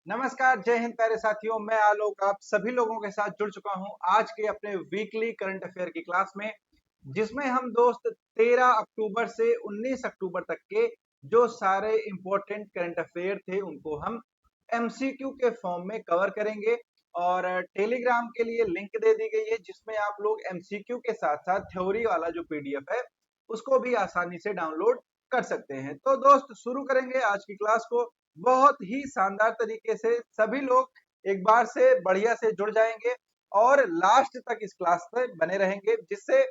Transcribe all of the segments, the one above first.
नमस्कार, जय हिंद प्यारे साथियों। मैं आलोक आप सभी लोगों के साथ जुड़ चुका हूं आज के अपने वीकली करंट अफेयर की क्लास में, जिसमें हम दोस्त 13 अक्टूबर से 19 अक्टूबर तक के जो सारे इंपॉर्टेंट करंट अफेयर थे उनको हम एमसीक्यू के फॉर्म में कवर करेंगे। और टेलीग्राम के लिए लिंक दे दी गई है जिसमें आप लोग एमसीक्यू के साथ साथ थ्योरी वाला जो पीडीएफ है उसको भी आसानी से डाउनलोड कर सकते हैं। तो दोस्त शुरू करेंगे आज की क्लास को बहुत ही शानदार तरीके से। सभी लोग एक बार से बढ़िया से जुड़ जाएंगे और लास्ट तक इस क्लास में बने रहेंगे, जिससे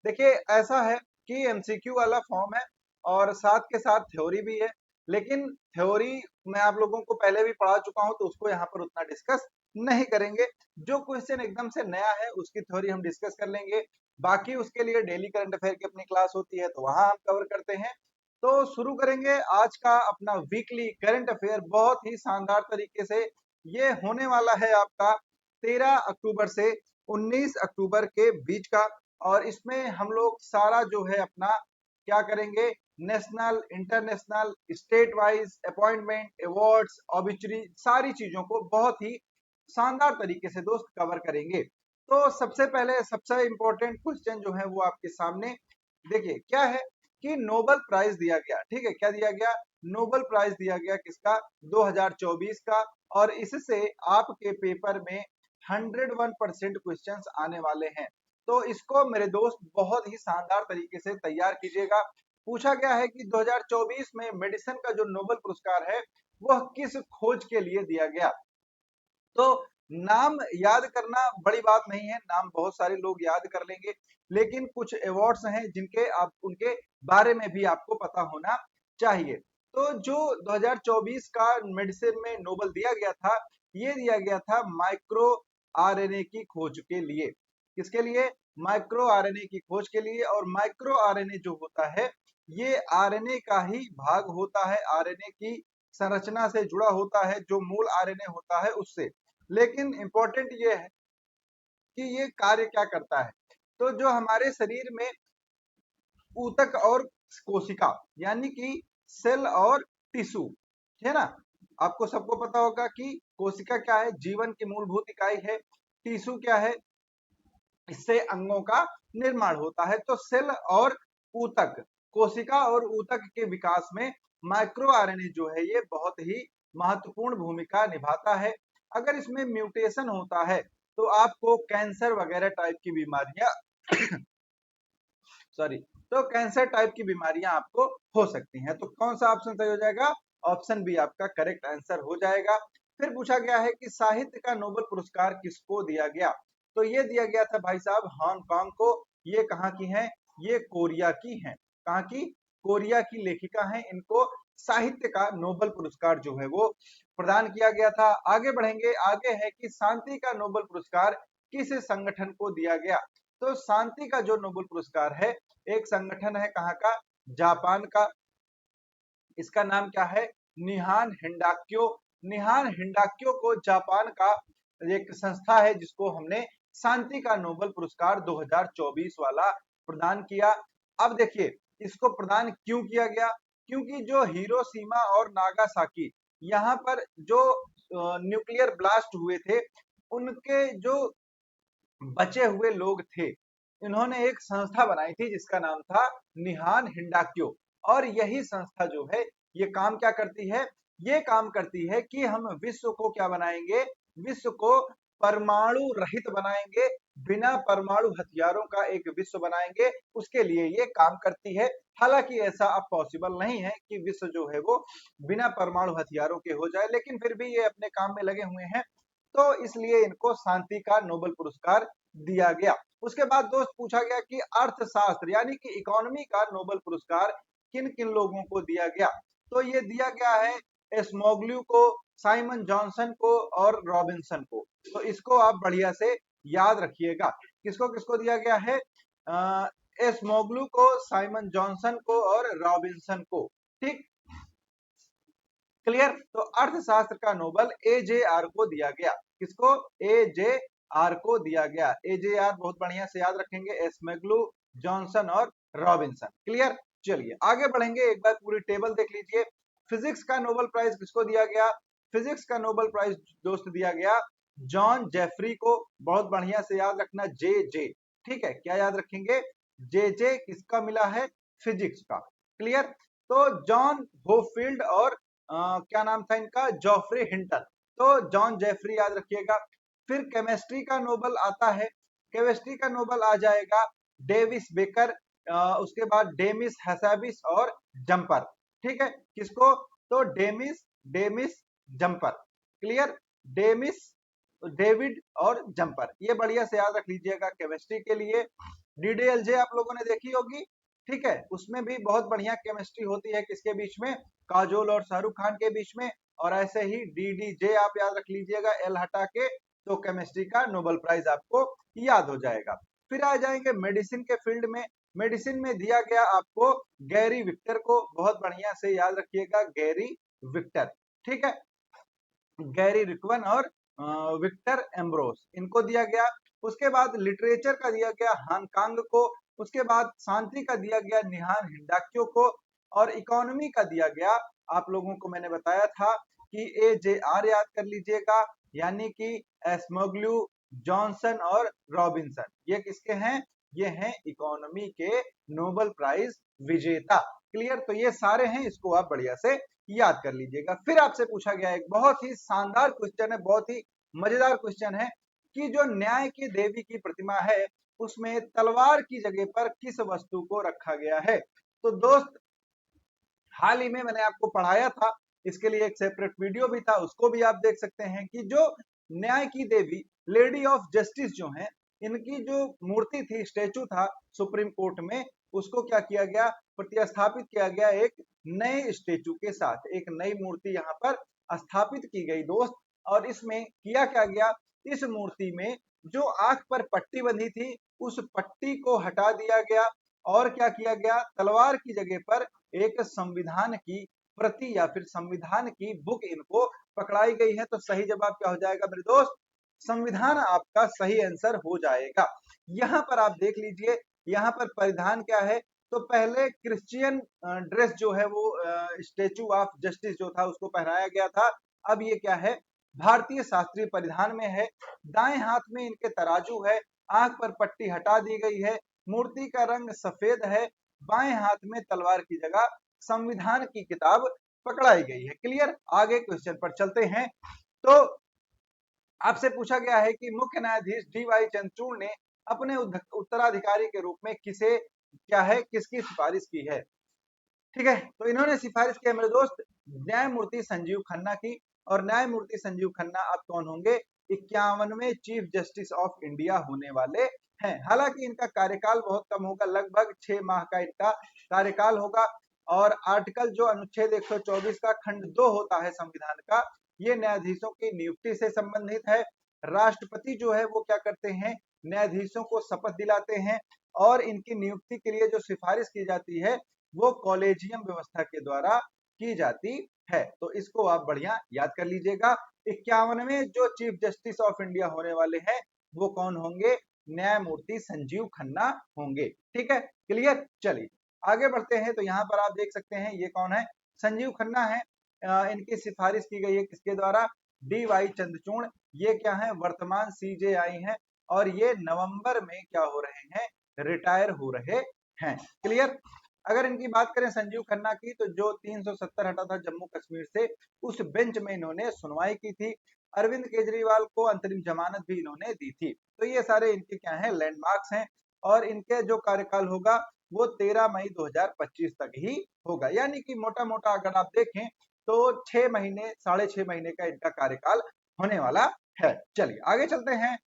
देखिए ऐसा है कि एमसीक्यू वाला फॉर्म है और साथ के साथ थ्योरी भी है। लेकिन थ्योरी मैं आप लोगों को पहले भी पढ़ा चुका हूं तो उसको यहाँ पर उतना डिस्कस नहीं करेंगे। जो क्वेश्चन एकदम से नया है उसकी थ्योरी हम डिस्कस कर लेंगे। बाकी उसके लिए डेली करंट अफेयर की अपनी क्लास होती है तो वहां हम कवर करते हैं। तो शुरू करेंगे आज का अपना वीकली करंट अफेयर बहुत ही शानदार तरीके से। ये होने वाला है आपका 13 अक्टूबर से 19 अक्टूबर के बीच का। और इसमें हम लोग सारा जो है अपना क्या करेंगे, national, international, state wise appointment, awards, obituary, सारी चीजों को बहुत ही शानदार तरीके से दोस्त कवर करेंगे। तो सबसे पहले सबसे इंपॉर्टेंट क्वेश्चन जो है वो आपके सामने देखिए क्या है कि नोबेल प्राइज दिया गया। ठीक है, क्या दिया गया? नोबेल प्राइज दिया गया किसका? 2024 का। और इससे आपके पेपर में 101% क्वेश्चंस आने वाले हैं। तो इसको मेरे दोस्त बहुत ही शानदार तरीके से तैयार कीजिएगा। पूछा गया है कि 2024 में मेडिसिन का जो नोबेल पुरस्कार है वह किस खोज के लिए दिया गया। तो नाम याद करना बड़ी बात नहीं है, नाम बहुत सारे लोग याद कर लेंगे, लेकिन कुछ अवार्ड्स हैं जिनके आप उनके बारे में भी आपको पता होना चाहिए। तो जो 2024 का मेडिसिन में नोबेल दिया गया था, ये दिया गया था माइक्रो आरएनए की खोज के लिए। किसके लिए? माइक्रो आरएनए की खोज के लिए। और माइक्रो आरएनए जो होता है ये आरएनए का ही भाग होता है, आरएनए की संरचना से जुड़ा होता है, जो मूल आरएनए होता है उससे। लेकिन इंपॉर्टेंट ये है कि ये कार्य क्या करता है। तो जो हमारे शरीर में ऊतक और कोशिका यानी कि सेल और टिश्यू है ना, आपको सबको पता होगा कि कोशिका क्या है? जीवन की मूलभूत इकाई है। टिश्यू क्या है? इससे अंगों का निर्माण होता है। तो सेल और ऊतक, कोशिका और ऊतक के विकास में माइक्रो आरएनए जो है ये बहुत ही महत्वपूर्ण भूमिका निभाता है। अगर इसमें म्यूटेशन होता है तो आपको कैंसर वगैरह टाइप की बीमारियां सॉरी, तो कैंसर टाइप की बीमारियां आपको हो सकती हैं। तो कौन सा ऑप्शन सही हो जाएगा? ऑप्शन बी आपका करेक्ट आंसर हो जाएगा। फिर पूछा गया है कि साहित्य का नोबेल पुरस्कार किसको दिया गया। तो ये दिया गया था भाई साहब हांगकांग को। ये कहाँ की हैं? ये कोरिया की हैं। कहाँ की? कोरिया की लेखिका हैं। इनको साहित्य का नोबेल पुरस्कार जो है वो प्रदान किया गया था। आगे बढ़ेंगे, आगे है कि शांति का नोबेल पुरस्कार किस संगठन को दिया गया। तो शांति का जो नोबेल पुरस्कार है एक संगठन है, कहाँ का? जापान का। इसका नाम क्या है? निहान हिंडाक्यो। निहान हिंडाक्यो को जापान का एक संस्था है जिसको हमने शांति का नोबेल पुरस्कार 2024 वाला प्रदान किया। अब देखिए इसको प्रदान क्यों किया गया? क्योंकि जो हिरोशिमा और नागासाकी यहाँ पर जो न्यूक्लियर ब्लास्ट हुए थे उनके जो बचे हुए लोग थे, इन्होंने एक संस्था बनाई थी जिसका नाम था निहान हिंडाक्यो। और यही संस्था जो है ये काम क्या करती है? ये काम करती है कि हम विश्व को क्या बनाएंगे? विश्व को परमाणु रहित बनाएंगे, बिना परमाणु हथियारों का एक विश्व बनाएंगे, उसके लिए ये काम करती है। हालांकि ऐसा अब पॉसिबल नहीं है कि विश्व जो है वो बिना परमाणु हथियारों के हो जाए, लेकिन फिर भी ये अपने काम में लगे हुए हैं। तो इसलिए इनको शांति का नोबेल पुरस्कार दिया गया। उसके बाद दोस्त पूछा गया कि अर्थशास्त्र यानी कि इकोनॉमी का नोबेल पुरस्कार किन किन लोगों को दिया गया। तो ये दिया गया है एस्मोग्लू को, साइमन जॉनसन को और रॉबिन्सन को। तो इसको आप बढ़िया से याद रखिएगा। किसको किसको दिया गया है? एस्मोग्लू को, साइमन जॉनसन को और रॉबिन्सन को। ठीक, क्लियर। तो अर्थशास्त्र का नोबेल एजेआर को दिया गया। किसको? एजेआर को दिया गया। एजेआर बहुत बढ़िया से याद रखेंगे, एस्मेग्लू, जॉनसन और रॉबिन्सन। क्लियर। चलिए आगे बढ़ेंगे, एक बार पूरी टेबल देख लीजिए। फिजिक्स का नोबेल प्राइज किसको दिया गया? फिजिक्स का नोबेल प्राइज दोस्त दिया गया जॉन जेफरी को। बहुत बढ़िया से याद रखना, जे जे, ठीक है, क्या याद रखेंगे, जे जे किसका मिला है, फिजिक्स का। क्लियर। तो जॉन होफील्ड और क्या नाम था इनका, जॉफ्रे हिंटन। तो जॉन जेफरी याद रखिएगा। फिर केमिस्ट्री का नोबेल आता है, केमिस्ट्री का नोबेल आ जाएगा डेविस बेकर, उसके बाद डेमिस हैसाबिस और जंपर। ठीक है, किसको, तो demise demise jumper. Clear, demise, David और जंपर, ये बढ़िया से याद रख लीजिएगा केमिस्ट्री के लिए। डीडीएलजे आप लोगों ने देखी होगी, ठीक है, उसमें भी बहुत बढ़िया केमिस्ट्री होती है, किसके बीच में, काजोल और शाहरुख खान के बीच में। और ऐसे ही डीडीजे आप याद रख लीजिएगा, एल हटा के, तो केमिस्ट्री का नोबेल प्राइज आपको याद हो जाएगा। फिर आ जाएंगे मेडिसिन के फील्ड में। मेडिसिन में दिया गया आपको गैरी विक्टर को, बहुत बढ़िया से याद रखिएगा, गैरी विक्टर। ठीक है, गैरी रिकवन और विक्टर एम्ब्रोस, इनको दिया गया। उसके बाद लिटरेचर का दिया गया हानकांग को। उसके बाद शांति का दिया गया निहान हिंडाक्यो को। और इकोनॉमी का दिया गया, आप लोगों को मैंने बताया था कि AJR याद कर लीजिएगा, यानी कि एस्मोग्लू, जॉनसन और रॉबिन्सन, ये किसके हैं, ये हैं इकोनॉमी के नोबेल प्राइज विजेता। क्लियर, तो ये सारे हैं, इसको आप बढ़िया से याद कर लीजिएगा। फिर आपसे पूछा गया एक बहुत ही शानदार क्वेश्चन है, बहुत ही मजेदार क्वेश्चन है कि जो न्याय की देवी की प्रतिमा है उसमें तलवार की जगह पर किस वस्तु को रखा गया है। तो दोस्त, हाल ही में मैंने आपको पढ़ाया था, इसके लिए एक सेपरेट वीडियो भी था, उसको भी आप देख सकते हैं कि जो न्याय की देवी लेडी ऑफ जस्टिस जो है, इनकी जो मूर्ति थी, स्टेचू था सुप्रीम कोर्ट में, उसको क्या किया गया, प्रतिस्थापित किया गया एक नए स्टेचू के साथ। एक नई मूर्ति यहाँ पर स्थापित की गई दोस्त। और इसमें किया क्या गया, इस मूर्ति में जो आंख पर पट्टी बंधी थी उस पट्टी को हटा दिया गया। और क्या किया गया, तलवार की जगह पर एक संविधान की प्रति या फिर संविधान की बुक इनको पकड़ाई गई है। तो सही जवाब क्या हो जाएगा मेरे दोस्त, संविधान आपका सही आंसर हो जाएगा। यहाँ पर आप देख लीजिए, यहाँ पर परिधान क्या है, तो पहले क्रिश्चियन ड्रेस जो है वो स्टेचू ऑफ जस्टिस जो था उसको पहनाया गया था। अब ये क्या है, भारतीय शास्त्रीय परिधान में है। दाएं हाथ में इनके तराजू है, आंख पर पट्टी हटा दी गई है, मूर्ति का रंग सफेद है, बाएं हाथ में तलवार की जगह संविधान की किताब पकड़ाई गई है। क्लियर, आगे क्वेश्चन पर चलते हैं। तो आपसे पूछा गया है कि मुख्य न्यायाधीश DY चंद्रचूड़ ने अपने उत्तराधिकारी के रूप में किसे, क्या है, किसकी सिफारिश की है। ठीक है, तो इन्होंने सिफारिश की है मेरे दोस्त, न्यायमूर्ति संजीव खन्ना की। और न्यायमूर्ति संजीव खन्ना अब कौन होंगे, 51वें चीफ जस्टिस ऑफ इंडिया होने वाले हैं। हालांकि इनका कार्यकाल बहुत कम होगा, लगभग 6 माह का इनका कार्यकाल होगा। और आर्टिकल जो अनुच्छेद 124 का खंड 2 होता है संविधान का, ये न्यायाधीशों की नियुक्ति से संबंधित है। राष्ट्रपति जो है वो क्या करते हैं, न्यायाधीशों को शपथ दिलाते हैं। और इनकी नियुक्ति के लिए जो सिफारिश की जाती है वो कॉलेजियम व्यवस्था के द्वारा की जाती है। तो इसको आप बढ़िया याद कर लीजिएगा। 51वें जो चीफ जस्टिस ऑफ इंडिया होने वाले हैं वो कौन होंगे, न्यायमूर्ति संजीव खन्ना होंगे। ठीक है, क्लियर। चलिए आगे बढ़ते हैं। तो यहाँ पर आप देख सकते हैं ये कौन है, संजीव खन्ना है। इनकी सिफारिश की गई है किसके द्वारा, DY चंद्रचूड़। ये क्या है, वर्तमान CJI हैं। और ये नवंबर में क्या हो रहे हैं, रिटायर हो रहे हैं। क्लियर। अगर इनकी बात करें संजीव खन्ना की, तो जो 370 हटा था जम्मू कश्मीर से, उस बेंच में इन्होंने सुनवाई की थी। अरविंद केजरीवाल को अंतरिम जमानत भी इन्होंने दी थी। तो ये सारे इनके क्या हैं, लैंडमार्क्स हैं। और इनके जो कार्यकाल होगा वो 13 मई 2025 तक ही होगा। यानी कि मोटा मोटा अगर आप देखें तो 6 महीने, 6.5 महीने का इनका कार्यकाल होने वाला है। चलिए आगे चलते हैं।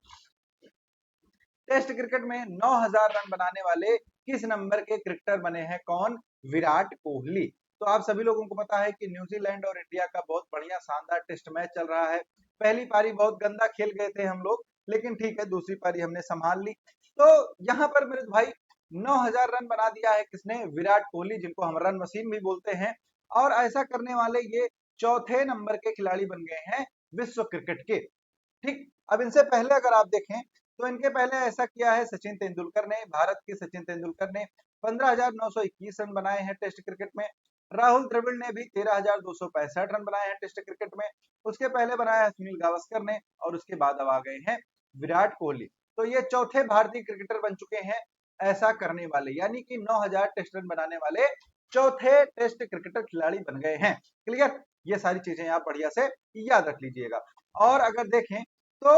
टेस्ट क्रिकेट में 9000 रन बनाने वाले किस नंबर के क्रिकेटर बने हैं, कौन, विराट कोहली। तो आप सभी लोगों को पता है कि न्यूजीलैंड और इंडिया का बहुत बढ़िया शानदार टेस्ट मैच चल रहा है। पहली पारी बहुत गंदा खेल गए थे हम लोग, लेकिन ठीक है, दूसरी पारी हमने संभाल ली। तो यहाँ पर मेरे भाई 9000 रन बना दिया है किसने, विराट कोहली, जिनको हम रन मशीन भी बोलते हैं। और ऐसा करने वाले ये चौथे नंबर के खिलाड़ी बन गए हैं विश्व क्रिकेट के। ठीक, अब इनसे पहले अगर आप देखें तो इनके पहले ऐसा किया है सचिन तेंदुलकर ने, भारत के सचिन तेंदुलकर ने 15,921 रन बनाए हैं टेस्ट क्रिकेट में। राहुल द्रविड़ ने भी 13,265 रन बनाए हैं टेस्ट क्रिकेट में। उसके पहले बनाया है सुनील गावस्कर ने, और उसके बाद अब आ गए हैं विराट कोहली। तो ये चौथे भारतीय क्रिकेटर बन चुके हैं ऐसा करने वाले, यानी कि 9,000 टेस्ट रन बनाने वाले चौथे टेस्ट क्रिकेटर खिलाड़ी बन गए हैं। क्लियर, ये सारी चीजें आप बढ़िया से याद रख लीजिएगा। और अगर देखें तो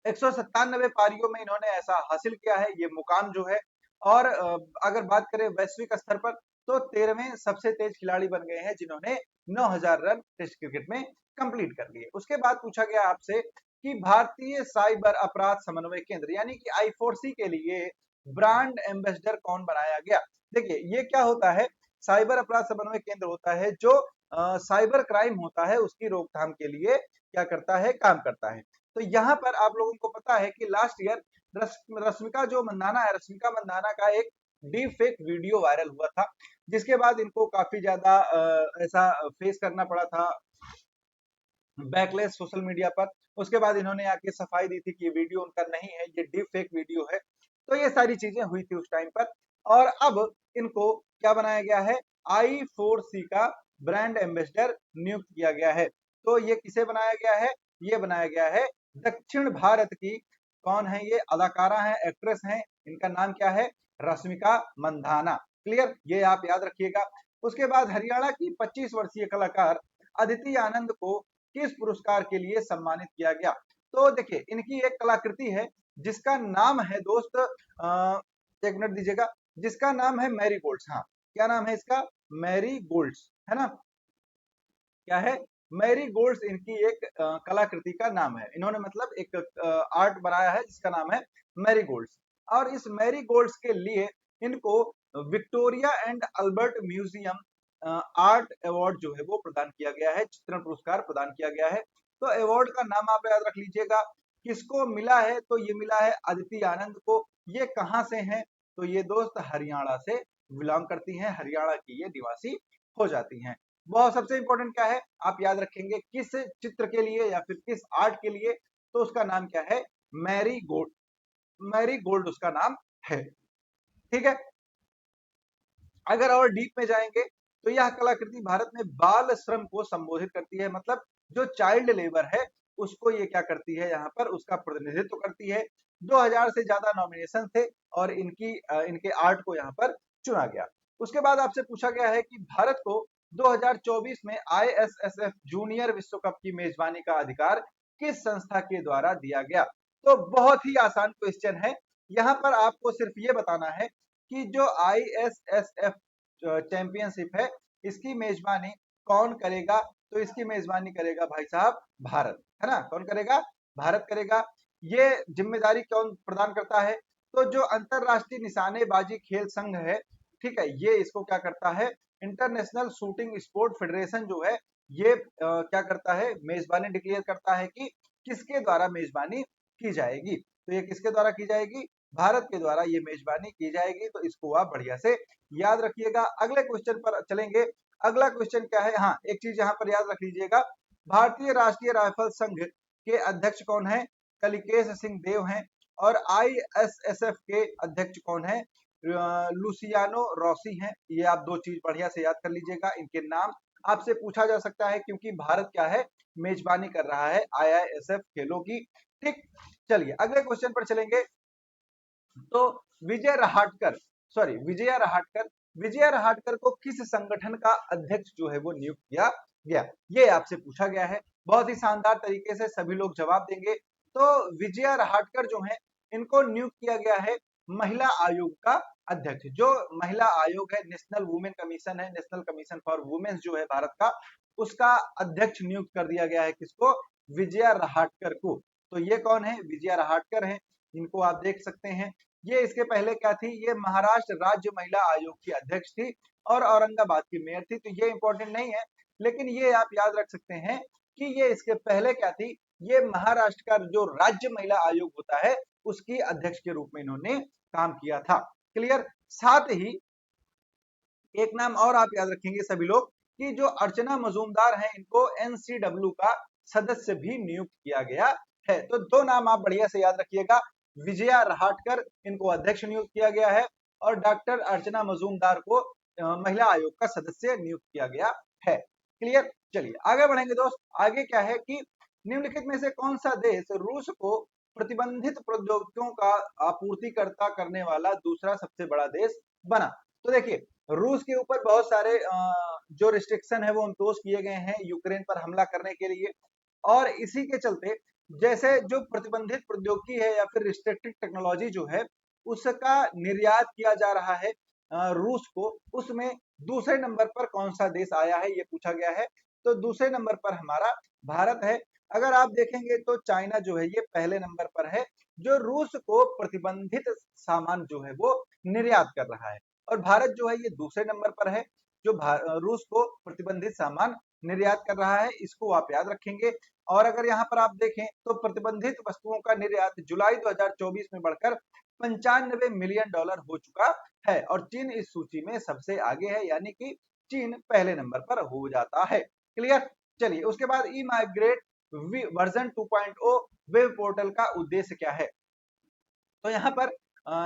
197 पारियों में इन्होंने ऐसा हासिल किया है, ये मुकाम जो है। और अगर बात करें वैश्विक स्तर पर, तो 13वें सबसे तेज खिलाड़ी बन गए हैं जिन्होंने 9,000 रन टेस्ट क्रिकेट में कंप्लीट कर लिए। उसके बाद पूछा गया आपसे कि भारतीय साइबर अपराध समन्वय केंद्र यानी कि I4C के लिए ब्रांड एम्बेसडर कौन बनाया गया। देखिए, ये क्या होता है, साइबर अपराध समन्वय केंद्र होता है जो साइबर क्राइम होता है उसकी रोकथाम के लिए क्या करता है, काम करता है। तो यहाँ पर आप लोगों को पता है कि लास्ट ईयर रश्मिका जो मंदाना है, रश्मिका मंदाना का एक डीप फेक वीडियो वायरल हुआ था, जिसके बाद इनको काफी ज्यादा ऐसा फेस करना पड़ा था, बैकलेस सोशल मीडिया पर। उसके बाद इन्होंने आके सफाई दी थी कि ये वीडियो उनका नहीं है, ये डीप फेक वीडियो है। तो ये सारी चीजें हुई थी उस टाइम पर। और अब इनको क्या बनाया गया है, I4C का ब्रांड एम्बेसडर नियुक्त किया गया है। तो ये किसे बनाया गया है, ये बनाया गया है दक्षिण भारत की, कौन है ये, अदाकारा है, एक्ट्रेस हैं, इनका नाम क्या है, रश्मिका मंदाना। क्लियर, ये आप याद रखिएगा। उसके बाद हरियाणा की 25 वर्षीय कलाकार अदिति आनंद को किस पुरस्कार के लिए सम्मानित किया गया। तो देखिए, इनकी एक कलाकृति है जिसका नाम है दोस्त, एक मिनट दीजिएगा, जिसका नाम है मैरी गोल्ड्स। हाँ, क्या नाम है इसका, मैरी गोल्ड्स, है ना, क्या है, मैरी गोल्ड्स इनकी एक कलाकृति का नाम है। इन्होंने मतलब एक आर्ट बनाया है जिसका नाम है मैरी गोल्ड्स। और इस मैरी गोल्ड्स के लिए इनको Victoria and Albert museum art award जो है वो प्रदान किया गया है, चित्रण पुरस्कार प्रदान किया गया है। तो अवार्ड का नाम आप याद रख लीजिएगा। किसको मिला है, तो ये मिला है अदिति आनंद को। ये कहाँ से हैं, तो ये दोस्त हरियाणा से बिलोंग करती हैं, हरियाणा की ये निवासी हो जाती हैं। बहुत सबसे इंपॉर्टेंट क्या है, आप याद रखेंगे किस चित्र के लिए या फिर किस आर्ट के लिए, तो उसका नाम क्या है, मैरी गोल्ड, मैरी गोल्ड उसका नाम है। ठीक है, अगर और डीप में जाएंगे तो यह कलाकृति भारत में बाल श्रम को संबोधित करती है, मतलब जो चाइल्ड लेबर है उसको ये क्या करती है, यहाँ पर उसका प्रतिनिधित्व करती है। 2000 से ज्यादा नॉमिनेशन थे और इनके आर्ट को यहाँ पर चुना गया। उसके बाद आपसे पूछा गया है कि भारत को 2024 में ISSF जूनियर विश्व कप की मेजबानी का अधिकार किस संस्था के द्वारा दिया गया। तो बहुत ही आसान क्वेश्चन है, यहाँ पर आपको सिर्फ ये बताना है कि जो ISSF चैंपियनशिप है इसकी मेजबानी कौन करेगा। तो इसकी मेजबानी करेगा भाई साहब भारत, है ना, कौन करेगा, भारत करेगा। ये जिम्मेदारी कौन प्रदान करता है, तो जो अंतरराष्ट्रीय निशानेबाजी खेल संघ है, ठीक है, ये इसको क्या करता है, इंटरनेशनल शूटिंग स्पोर्ट फेडरेशन जो है ये क्या करता है, मेजबानी डिक्लेयर करता है कि किसके द्वारा मेजबानी की जाएगी। तो ये किसके द्वारा की जाएगी, भारत के द्वारा ये मेजबानी की जाएगी। तो इसको आप बढ़िया से याद रखिएगा। अगले क्वेश्चन पर चलेंगे। अगला क्वेश्चन क्या है, हाँ एक चीज यहाँ पर याद रख लीजिएगा, भारतीय राष्ट्रीय राइफल संघ के अध्यक्ष कौन है, कलिकेश सिंह देव हैं। और ISSF के अध्यक्ष कौन है, लुसियानो रॉसी हैं। ये आप दो चीज बढ़िया से याद कर लीजिएगा, इनके नाम आपसे पूछा जा सकता है क्योंकि भारत क्या है, मेजबानी कर रहा है IISF खेलों की। ठीक, चलिए अगले क्वेश्चन पर चलेंगे। तो विजया रहाटकर को किस संगठन का अध्यक्ष जो है वो नियुक्त किया गया, ये आपसे पूछा गया है। बहुत ही शानदार तरीके से सभी लोग जवाब देंगे। तो विजया रहाटकर जो है इनको नियुक्त किया गया है महिला आयोग का अध्यक्ष। जो महिला आयोग है, नेशनल वुमेन कमीशन है, नेशनल कमीशन फॉर वुमेन्स जो है भारत का, उसका अध्यक्ष नियुक्त कर दिया गया है किसको, विजया रहाटकर को। तो ये कौन है, विजया रहाटकर है, इनको आप देख सकते हैं। ये इसके पहले क्या थी, ये महाराष्ट्र राज्य महिला आयोग की अध्यक्ष थी और औरंगाबाद की मेयर थी। तो ये इंपॉर्टेंट नहीं है, लेकिन ये आप याद रख सकते हैं कि ये इसके पहले क्या थी, ये महाराष्ट्र का जो राज्य महिला आयोग होता है उसकी अध्यक्ष के रूप में इन्होंने काम किया था। क्लियर, साथ ही एक नाम और आप याद रखेंगे सभी लोग कि जो अर्चना मजूमदार हैं इनको NCW का सदस्य भी नियुक्त किया गया है। तो दो नाम आप बढ़िया से याद रखिएगा, विजया रहाटकर इनको अध्यक्ष नियुक्त किया गया है और डॉक्टर अर्चना मजूमदार को महिला आयोग का सदस्य नियुक्त किया गया है। क्लियर। चलिए आगे बढ़ेंगे दोस्त। आगे क्या है कि निम्नलिखित में से कौन सा देश रूस को प्रतिबंधित प्रौद्योगिकियों का आपूर्तिकर्ता करने वाला दूसरा सबसे बड़ा देश बना? तो देखिए रूस के ऊपर बहुत सारे जो रिस्ट्रिक्शन है वो इम्पोज किए गए हैं यूक्रेन पर हमला करने के लिए, और इसी के चलते जैसे जो प्रतिबंधित प्रौद्योगिकी है या फिर रिस्ट्रिक्टेड टेक्नोलॉजी जो है उसका निर्यात किया जा रहा है रूस को, उसमें दूसरे नंबर पर कौन सा देश आया है ये पूछा गया है। तो दूसरे नंबर पर हमारा भारत है। अगर आप देखेंगे तो चाइना जो है ये पहले नंबर पर है जो रूस को प्रतिबंधित सामान जो है वो निर्यात कर रहा है, और भारत जो है ये दूसरे नंबर पर है जो रूस को प्रतिबंधित सामान निर्यात कर रहा है। इसको आप याद रखेंगे। और अगर यहाँ पर आप देखें तो प्रतिबंधित वस्तुओं का निर्यात जुलाई 2024 में बढ़कर 95 मिलियन डॉलर हो चुका है, और चीन इस सूची में सबसे आगे है, यानी कि चीन पहले नंबर पर हो जाता है। क्लियर। चलिए उसके बाद ई माइग्रेट वर्जन 2.0 वेब पोर्टल का उद्देश्य क्या है? तो यहाँ पर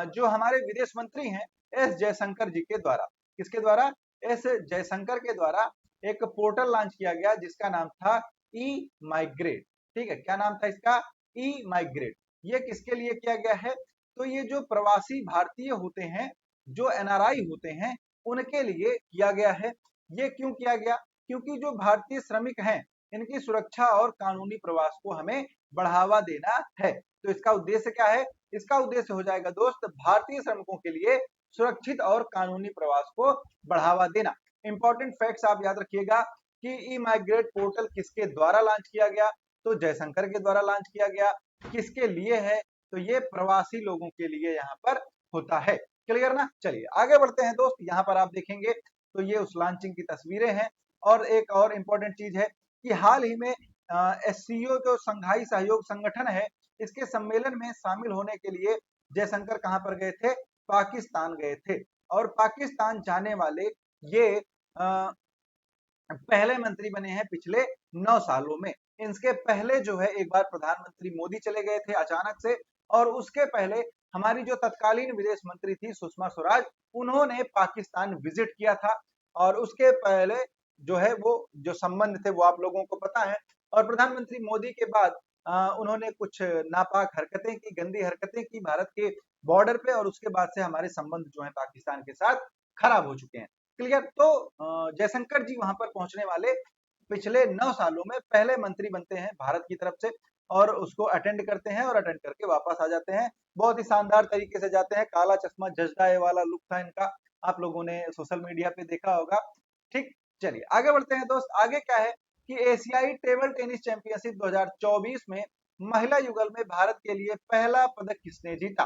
जो हमारे विदेश मंत्री हैं एस जयशंकर जी के द्वारा, किसके द्वारा? एस जयशंकर के द्वारा एक पोर्टल लॉन्च किया गया जिसका नाम था ई माइग्रेट। ठीक है, क्या नाम था इसका? ई माइग्रेट। ये किसके लिए किया गया है? तो ये जो प्रवासी भारतीय होते हैं, जो एनआरआई होते हैं, उनके लिए किया गया है। ये क्यों किया गया? क्योंकि जो भारतीय श्रमिक हैं इनकी सुरक्षा और कानूनी प्रवास को हमें बढ़ावा देना है। तो इसका उद्देश्य क्या है? इसका उद्देश्य हो जाएगा दोस्त भारतीय श्रमिकों के लिए सुरक्षित और कानूनी प्रवास को बढ़ावा देना। इंपॉर्टेंट फैक्ट्स आप याद रखिएगा कि ई माइग्रेट पोर्टल किसके द्वारा लॉन्च किया गया? तो जयशंकर के द्वारा लॉन्च किया गया। किसके लिए है? तो ये प्रवासी लोगों के लिए यहाँ पर होता है। क्लियर ना? चलिए आगे बढ़ते हैं दोस्त। यहाँ पर आप देखेंगे तो ये उस लॉन्चिंग की तस्वीरें हैं। और एक और इम्पोर्टेंट चीज है कि हाल ही में एससीओ जो संघाई सहयोग संगठन है, इसके सम्मेलन में शामिल होने के लिए जयशंकर कहां पर गए थे? पाकिस्तान गए थे। और पाकिस्तान जाने वाले ये पहले मंत्री बने हैं पिछले 9 सालों में। इसके पहले जो है एक बार प्रधानमंत्री मोदी चले गए थे अचानक से, और उसके पहले हमारी जो तत्कालीन विदेश मंत्री थी सुषमा स्वराज, उन्होंने पाकिस्तान विजिट किया था। और उसके पहले जो है वो जो संबंध थे वो आप लोगों को पता है। और प्रधानमंत्री मोदी के बाद उन्होंने कुछ नापाक हरकतें की, गंदी हरकतें की भारत के बॉर्डर पे, और उसके बाद से हमारे संबंध जो है पाकिस्तान के साथ खराब हो चुके हैं। क्लियर। तो जयशंकर जी वहां पर पहुंचने वाले पिछले 9 सालों में पहले मंत्री बनते हैं भारत की तरफ से, और उसको अटेंड करते हैं और अटेंड करके वापस आ जाते हैं। बहुत ही शानदार तरीके से जाते हैं। काला चश्मा जजदाए वाला लुक था इनका, आप लोगों ने सोशल मीडिया पे देखा होगा। ठीक। चलिए आगे बढ़ते हैं दोस्त। आगे क्या है कि एशियाई टेबल टेनिस चैंपियनशिप 2024 में महिला युगल में भारत के लिए पहला पदक किसने जीता?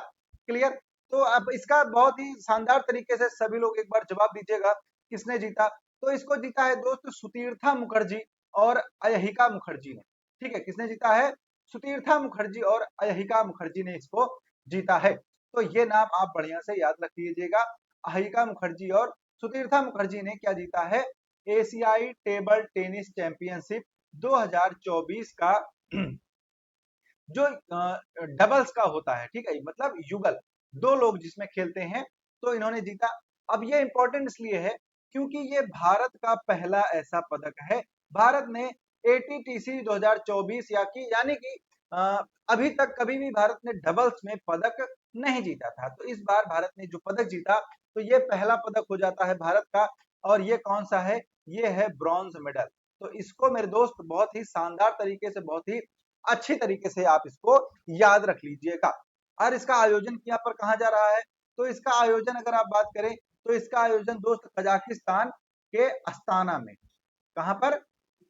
क्लियर। तो अब इसका बहुत ही शानदार तरीके से सभी लोग एक बार जवाब दीजिएगा, किसने जीता? तो इसको जीता है दोस्त सुतीर्था मुखर्जी और अयहिका मुखर्जी ने। ठीक है, किसने जीता है? सुतीर्था मुखर्जी और अयहिका मुखर्जी ने इसको जीता है। तो ये नाम आप बढ़िया से याद रख लीजिएगा। अयहिका मुखर्जी और सुतीर्था मुखर्जी ने क्या जीता है? एशियाई टेबल टेनिस चैंपियनशिप 2024 का जो डबल्स का होता है। ठीक है, मतलब युगल, दो लोग जिसमें खेलते हैं, तो इन्होंने जीता। अब ये इंपॉर्टेंट इसलिए है क्योंकि ये भारत का पहला ऐसा पदक है। भारत ने एटीटीसी 2024 यानी कि अभी तक कभी भी भारत ने डबल्स में पदक नहीं जीता था। तो इस बार भारत ने जो पदक जीता तो ये पहला पदक हो जाता है भारत का। और ये कौन सा है? ये है ब्रॉन्ज मेडल। तो इसको मेरे दोस्त बहुत ही शानदार तरीके से, बहुत ही अच्छी तरीके से आप इसको याद रख लीजिएगा। और इसका आयोजन यहाँ पर कहा जा रहा है? तो इसका आयोजन अगर आप बात करें तो इसका आयोजन दोस्त कजाकिस्तान के अस्ताना में, कहां पर?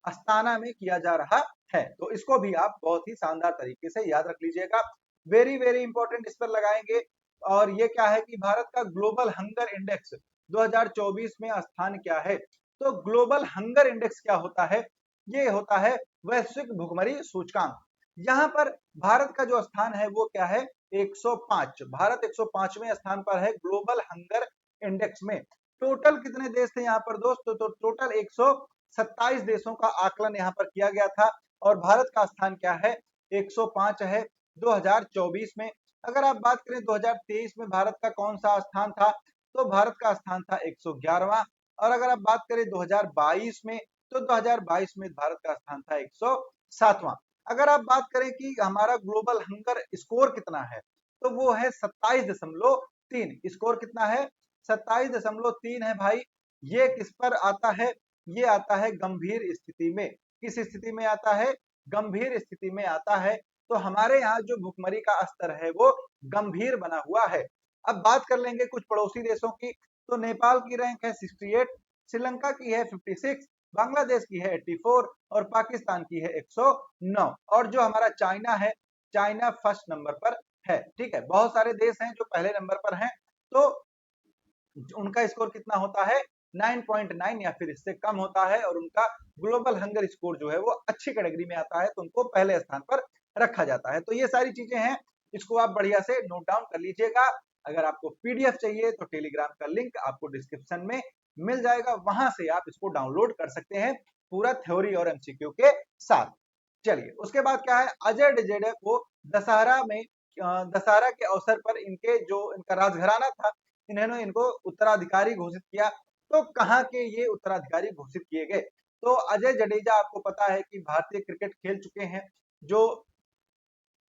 अस्ताना में किया जा रहा है। तो इसको भी आप बहुत ही शानदार तरीके से याद रख लीजिएगा। वेरी वेरी इंपॉर्टेंट इस पर लगाएंगे। और ये क्या है कि भारत का ग्लोबल हंगर इंडेक्स 2024 में स्थान क्या है? तो ग्लोबल हंगर इंडेक्स क्या होता है? ये होता है वैश्विक भुखमरी सूचकांक। यहाँ पर भारत का जो स्थान है वो क्या है? 105। भारत 105वें स्थान पर है ग्लोबल हंगर इंडेक्स में। टोटल कितने देश थे यहाँ पर दोस्त? तो टोटल 127 देशों का आकलन यहाँ पर किया गया था, और भारत का स्थान क्या है? 105 है 2024 में। अगर आप बात करें 2023 में भारत का कौन सा स्थान था? तो भारत का स्थान था 111वां। और अगर आप बात करें 2022 में, तो 2022 में भारत का स्थान था 107वां। अगर आप बात करें कि हमारा ग्लोबल हंगर स्कोर कितना है, तो वो है 27.3। स्कोर कितना है? 27.3 है भाई। ये किस पर आता है? ये आता है गंभीर स्थिति में। किस स्थिति में आता है? गंभीर स्थिति में आता है। तो हमारे यहाँ जो भुखमरी का स्तर है वो गंभीर बना हुआ है। अब बात कर लेंगे कुछ पड़ोसी देशों की। तो नेपाल की रैंक है 68, श्रीलंका की है 56, बांग्लादेश की है 84 और पाकिस्तान की है 109। और जो हमारा चाइना है, चाइना फर्स्ट नंबर पर है। ठीक है, बहुत सारे देश हैं जो पहले नंबर पर हैं, तो उनका स्कोर कितना होता है? 9.9 या फिर इससे कम होता है। और उनका ग्लोबल हंगर स्कोर जो है वो अच्छी कैटेगरी में आता है, तो उनको पहले स्थान पर रखा जाता है। तो ये सारी चीजें हैं, इसको आप बढ़िया से नोट डाउन कर लीजिएगा। अगर आपको पीडीएफ चाहिए तो टेलीग्राम का लिंक आपको डिस्क्रिप्शन में मिल जाएगा, वहां से आप इसको डाउनलोड कर सकते हैं पूरा थ्योरी और एमसीक्यू के साथ। चलिए, उसके बाद क्या है, अजय डजेडे को दशहरा में दशहरा के अवसर पर इनके जो इनका राजघराना था, इन्होंने इनको उत्तराधिकारी घोषित किया। तो कहाँ के ये उत्तराधिकारी घोषित किए गए? तो अजय जडेजा आपको पता है कि भारतीय क्रिकेट खेल चुके हैं, जो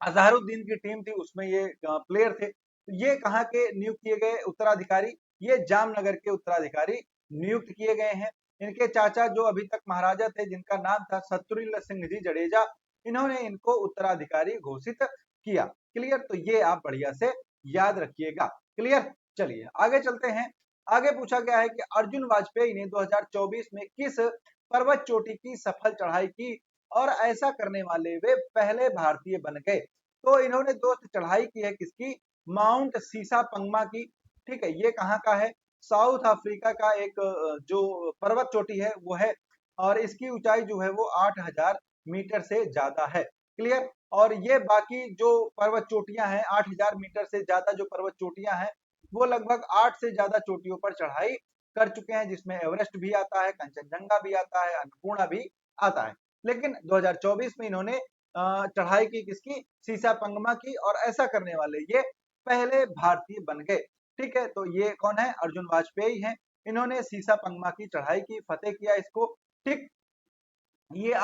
अजहरुद्दीन की टीम थी उसमें ये प्लेयर थे। तो ये कहाँ के नियुक्त किए गए उत्तराधिकारी? ये जामनगर के उत्तराधिकारी नियुक्त किए गए हैं। इनके चाचा जो अभी तक महाराजा थे, जिनका नाम था शत्रुघ्न सिंह जी जडेजा, इन्होंने इनको उत्तराधिकारी घोषित किया। क्लियर? तो ये आप बढ़िया से याद रखिएगा। क्लियर? चलिए आगे चलते हैं। आगे पूछा गया है कि अर्जुन वाजपेयी ने 2024 में किस पर्वत चोटी की सफल चढ़ाई की और ऐसा करने वाले वे पहले भारतीय बन गए? तो इन्होंने दोस्त चढ़ाई की है किसकी? माउंट सीसा पंगमा की। ठीक है, ये कहाँ का है? साउथ अफ्रीका का एक जो पर्वत चोटी है वो है। और इसकी ऊंचाई जो है वो 8000 मीटर से ज्यादा है। क्लियर? और ये बाकी जो पर्वत चोटियां हैं, 8000 मीटर से ज्यादा जो पर्वत चोटियां हैं, वो लगभग 8 से ज्यादा चोटियों पर चढ़ाई कर चुके हैं, जिसमें एवरेस्ट भी आता है, कंचनजंगा भी आता है, अन्नपूर्णा भी आता है। लेकिन 2024 में इन्होंने चढ़ाई की किसकी? सीसा पंगमा की। और ऐसा करने वाले ये पहले भारतीय बन गए। ठीक है, तो ये कौन है? अर्जुन वाजपेयी हैं। इन्होंने सीसा पंगमा की चढ़ाई की, फतेह किया इसको। ठीक, ये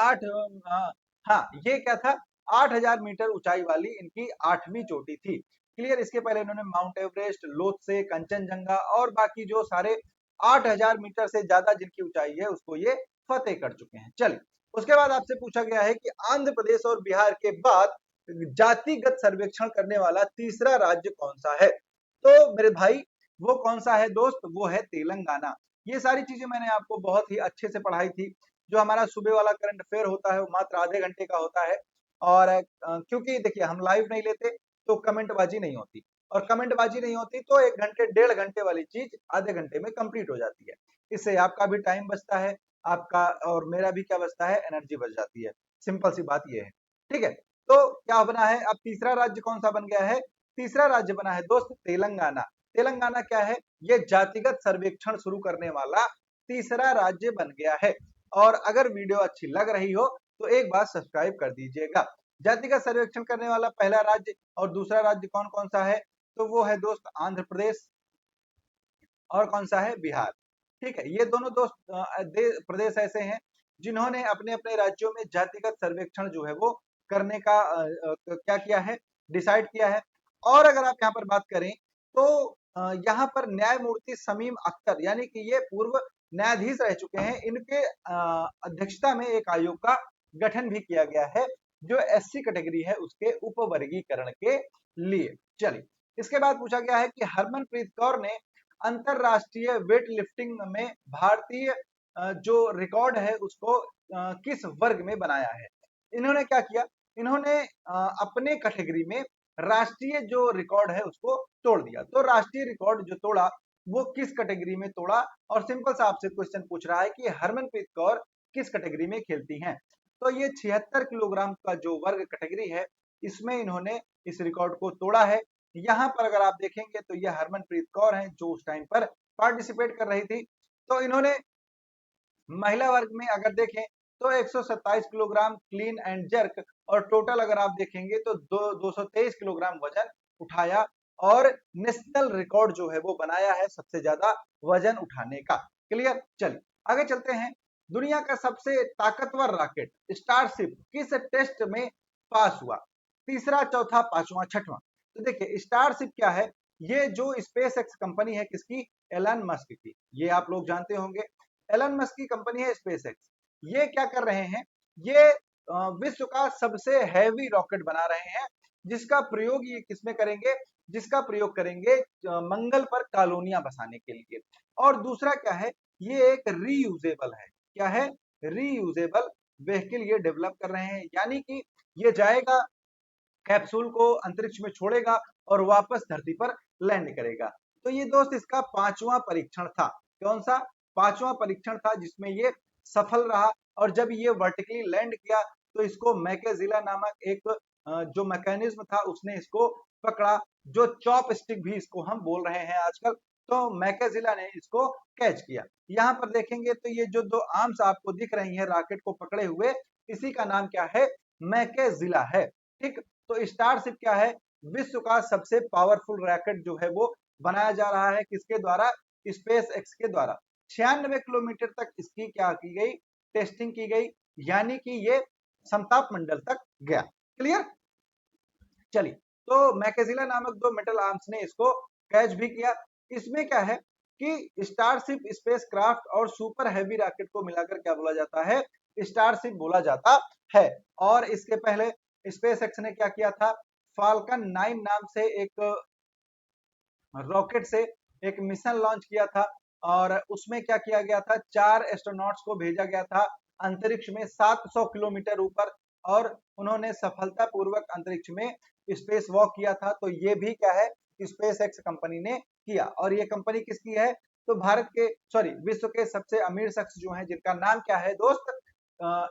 हाँ, ये क्या था? 8000 मीटर ऊंचाई वाली इनकी 8वीं चोटी थी। क्लियर? इसके पहले इन्होंने माउंट एवरेस्ट, लोत्से, कंचनजंगा और बाकी जो सारे 8000 मीटर से ज्यादा जिनकी ऊंचाई है उसको ये फतेह कर चुके हैं। चलिए, उसके बाद आपसे पूछा गया है कि आंध्र प्रदेश और बिहार के बाद जातिगत सर्वेक्षण करने वाला तीसरा राज्य कौन सा है? तो मेरे भाई, वो कौन सा है दोस्त? वो है तेलंगाना। ये सारी चीजें मैंने आपको बहुत ही अच्छे से पढ़ाई थी। जो हमारा सुबह वाला करंट अफेयर होता है वो मात्र आधे घंटे का होता है। और क्योंकि देखिए हम लाइव नहीं लेते तो कमेंटबाजी नहीं होती, और कमेंटबाजी नहीं होती तो 1 घंटे 1.5 घंटे वाली चीज आधे घंटे में कंप्लीट हो जाती है। इससे आपका भी टाइम बचता है, आपका और मेरा भी क्या बचता है? एनर्जी बच जाती है। सिंपल सी बात ये है। ठीक है, तो क्या बना है अब? तीसरा राज्य कौन सा बन गया है? तीसरा राज्य बना है दोस्त तेलंगाना। तेलंगाना क्या है? ये जातिगत सर्वेक्षण शुरू करने वाला तीसरा राज्य बन गया है। और अगर वीडियो अच्छी लग रही हो तो एक बार सब्सक्राइब कर दीजिएगा। जातिगत सर्वेक्षण करने वाला पहला राज्य और दूसरा राज्य कौन कौन सा है? तो वो है दोस्त आंध्र प्रदेश, और कौन सा है? बिहार। ठीक है, ये दोनों दोस्त प्रदेश ऐसे हैं जिन्होंने अपने अपने राज्यों में जातिगत सर्वेक्षण जो है वो करने का क्या किया है? डिसाइड किया है। और अगर आप यहाँ पर बात करें तो यहाँ पर न्यायमूर्ति समीम अख्तर, यानी कि ये पूर्व न्यायाधीश रह चुके हैं, इनके अध्यक्षता में एक आयोग का गठन भी किया गया है जो एससी कैटेगरी है उसके उपवर्गीकरण के लिए। चलिए, इसके बाद पूछा गया है कि हरमनप्रीत कौर ने अंतरराष्ट्रीय वेट लिफ्टिंग में भारतीय जो रिकॉर्ड है उसको किस वर्ग में बनाया है? इन्होंने क्या किया? इन्होंने अपने कैटेगरी में राष्ट्रीय जो रिकॉर्ड है उसको तोड़ दिया। तो राष्ट्रीय रिकॉर्ड जो तोड़ा वो किस कैटेगरी में तोड़ा? और सिंपल सा आपसे क्वेश्चन पूछ रहा है कि हरमनप्रीत कौर किस कैटेगरी में खेलती हैं? तो ये 76 किलोग्राम का जो वर्ग कैटेगरी है, इसमें इन्होंने इस रिकॉर्ड को तोड़ा है। यहाँ पर अगर आप देखेंगे तो ये हरमनप्रीत कौर हैं जो उस टाइम पर पार्टिसिपेट कर रही थी। तो इन्होंने महिला वर्ग में अगर देखें तो 127 किलोग्राम क्लीन एंड जर्क, और टोटल अगर आप देखेंगे तो 223 किलोग्राम वजन उठाया। और नेशनल रिकॉर्ड जो है वो बनाया है सबसे ज्यादा वजन उठाने का। क्लियर, चलिए आगे चलते हैं। दुनिया का सबसे ताकतवर रॉकेट स्टारशिप किस टेस्ट में पास हुआ? तीसरा, चौथा, पांचवा, छठवां। तो देखिए स्टारशिप क्या है, ये जो स्पेस एक्स कंपनी है किसकी? एलन मस्क की। ये आप लोग जानते होंगे, एलन मस्क की कंपनी है स्पेस एक्स। ये क्या कर रहे हैं, ये विश्व का सबसे हैवी रॉकेट बना रहे हैं, जिसका प्रयोग ये किसमें करेंगे? जिसका प्रयोग करेंगे मंगल पर कॉलोनियां बसाने के लिए। और दूसरा क्या है, ये एक रीयूजेबल है। क्या है? रीयूजेबल व्हीकल ये डेवलप कर रहे हैं, यानी कि ये जाएगा, कैप्सूल को अंतरिक्ष में छोड़ेगा और वापस धरती पर लैंड करेगा। तो ये दोस्त इसका पांचवा परीक्षण था। कौन सा? पांचवा परीक्षण था, जिसमें ये सफल रहा। और जब ये वर्टिकली लैंड किया तो इसको मैकेजिला नामक एक जो मैकेनिज्म था उसने इसको पकड़ा, जो चॉप स्टिक भी इसको हम बोल रहे हैं आजकल, तो मैकेजिला ने इसको कैच किया। यहाँ पर देखेंगे तो ये जो दो आर्म्स आपको दिख रही हैं रॉकेट को पकड़े हुए, इसी का नाम क्या है? मैकेजिला है। ठीक, तो स्टारशिप क्या है? विश्व का सबसे पावरफुल रॉकेट जो है वो बनाया जा रहा है, किसके द्वारा? स्पेस एक्स के द्वारा। 96 किलोमीटर तक इसकी क्या की गई? टेस्टिंग की गई, यानी कि ये समताप मंडल तक गया। क्लियर, चलिए, तो मैकेजिला नामक दो मेटल आर्म्स ने इसको कैच भी किया। इसमें क्या है कि स्टारशिप स्पेस क्राफ्ट और सुपर हैवी रॉकेट को मिलाकर क्या बोला जाता है? स्टारशिप बोला जाता है। और इसके पहले स्पेस एक्स ने क्या किया था? फाल्कन 9 नाम से एक रॉकेट से एक मिशन लॉन्च किया था, और उसमें क्या किया गया था? 4 एस्ट्रोनॉट्स को भेजा गया था अंतरिक्ष में 700 किलोमीटर ऊपर, और उन्होंने सफलतापूर्वक अंतरिक्ष में स्पेस वॉक किया था। तो ये भी क्या है? स्पेस एक्स कंपनी ने किया। और ये कंपनी किसकी है? तो भारत के, सॉरी, विश्व के सबसे अमीर शख्स जो हैं, जिनका नाम क्या है दोस्त?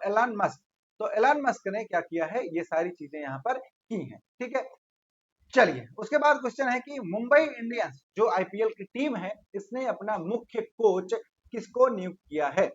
Elon Musk. तो एलन मस्क ने क्या किया है? ये सारी चीजें यहाँ पर की हैं। ठीक है, चलिए उसके बाद क्वेश्चन है कि मुंबई इंडियंस जो आईपीएल की टीम है, इसने अपना मुख्य कोच किसको नियुक्त किया है?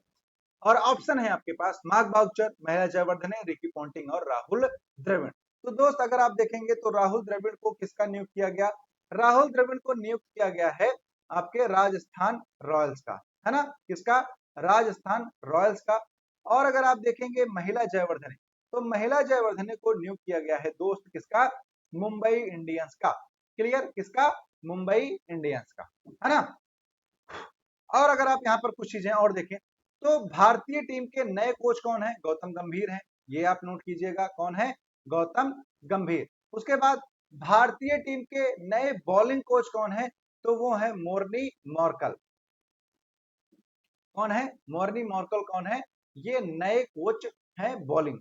और ऑप्शन है आपके पास मार्क बाउचर, महिला जयवर्धने, रिकी पॉन्टिंग और राहुल द्रविड़। तो दोस्त अगर आप देखेंगे तो राहुल द्रविड़ को किसका नियुक्त किया गया? राहुल द्रविड़ को नियुक्त किया गया है आपके राजस्थान रॉयल्स का, है ना? किसका? राजस्थान रॉयल्स का। और अगर आप देखेंगे महिला जयवर्धने, तो महिला जयवर्धने को नियुक्त किया गया है दोस्त किसका? मुंबई इंडियंस का। क्लियर, किसका? मुंबई इंडियंस का, है ना? और अगर आप यहाँ पर कुछ चीजें और देखें तो भारतीय टीम के नए कोच कौन है? गौतम गंभीर हैं, ये आप नोट कीजिएगा। कौन है? गौतम गंभीर। उसके बाद भारतीय टीम के नए बॉलिंग कोच कौन है? तो वो है मोर्नी मॉर्कल। कौन है? मोर्नी मॉर्कल कौन है? ये नए कोच हैं बॉलिंग।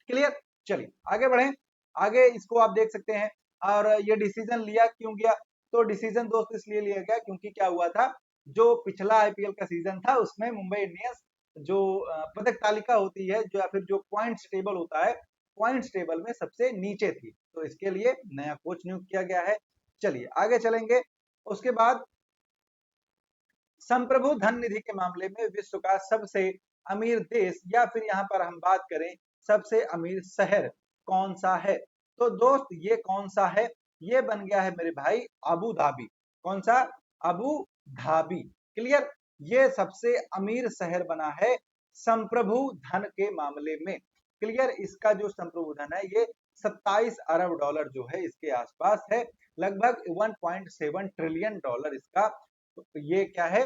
क्लियर, चलिए आगे बढ़े। आगे इसको आप देख सकते हैं। और ये डिसीजन लिया क्यों गया? तो डिसीजन दोस्त इसलिए लिया गया क्योंकि क्या हुआ था, जो पिछला आईपीएल का सीजन था उसमें मुंबई इंडियंस जो पदक तालिका होती है, जो या फिर जो पॉइंट्स टेबल होता है, पॉइंट्स टेबल में सबसे नीचे थी, तो इसके लिए नया कोच नियुक्त किया गया है। चलिए आगे चलेंगे। उसके बाद संप्रभु धन निधि के मामले में विश्व का सबसे अमीर देश, या फिर यहाँ पर हम बात करें सबसे अमीर शहर, कौन सा है? तो दोस्त ये कौन सा है? ये बन गया है मेरे भाई अबू धाबी। कौन सा? Abu Dhabi. क्लियर, ये सबसे अमीर शहर बना है संप्रभु धन के मामले में। क्लियर, इसका जो संप्रभु धन है ये 27 अरब डॉलर जो है इसके आसपास है, लगभग 1.7 ट्रिलियन डॉलर इसका, तो ये क्या है?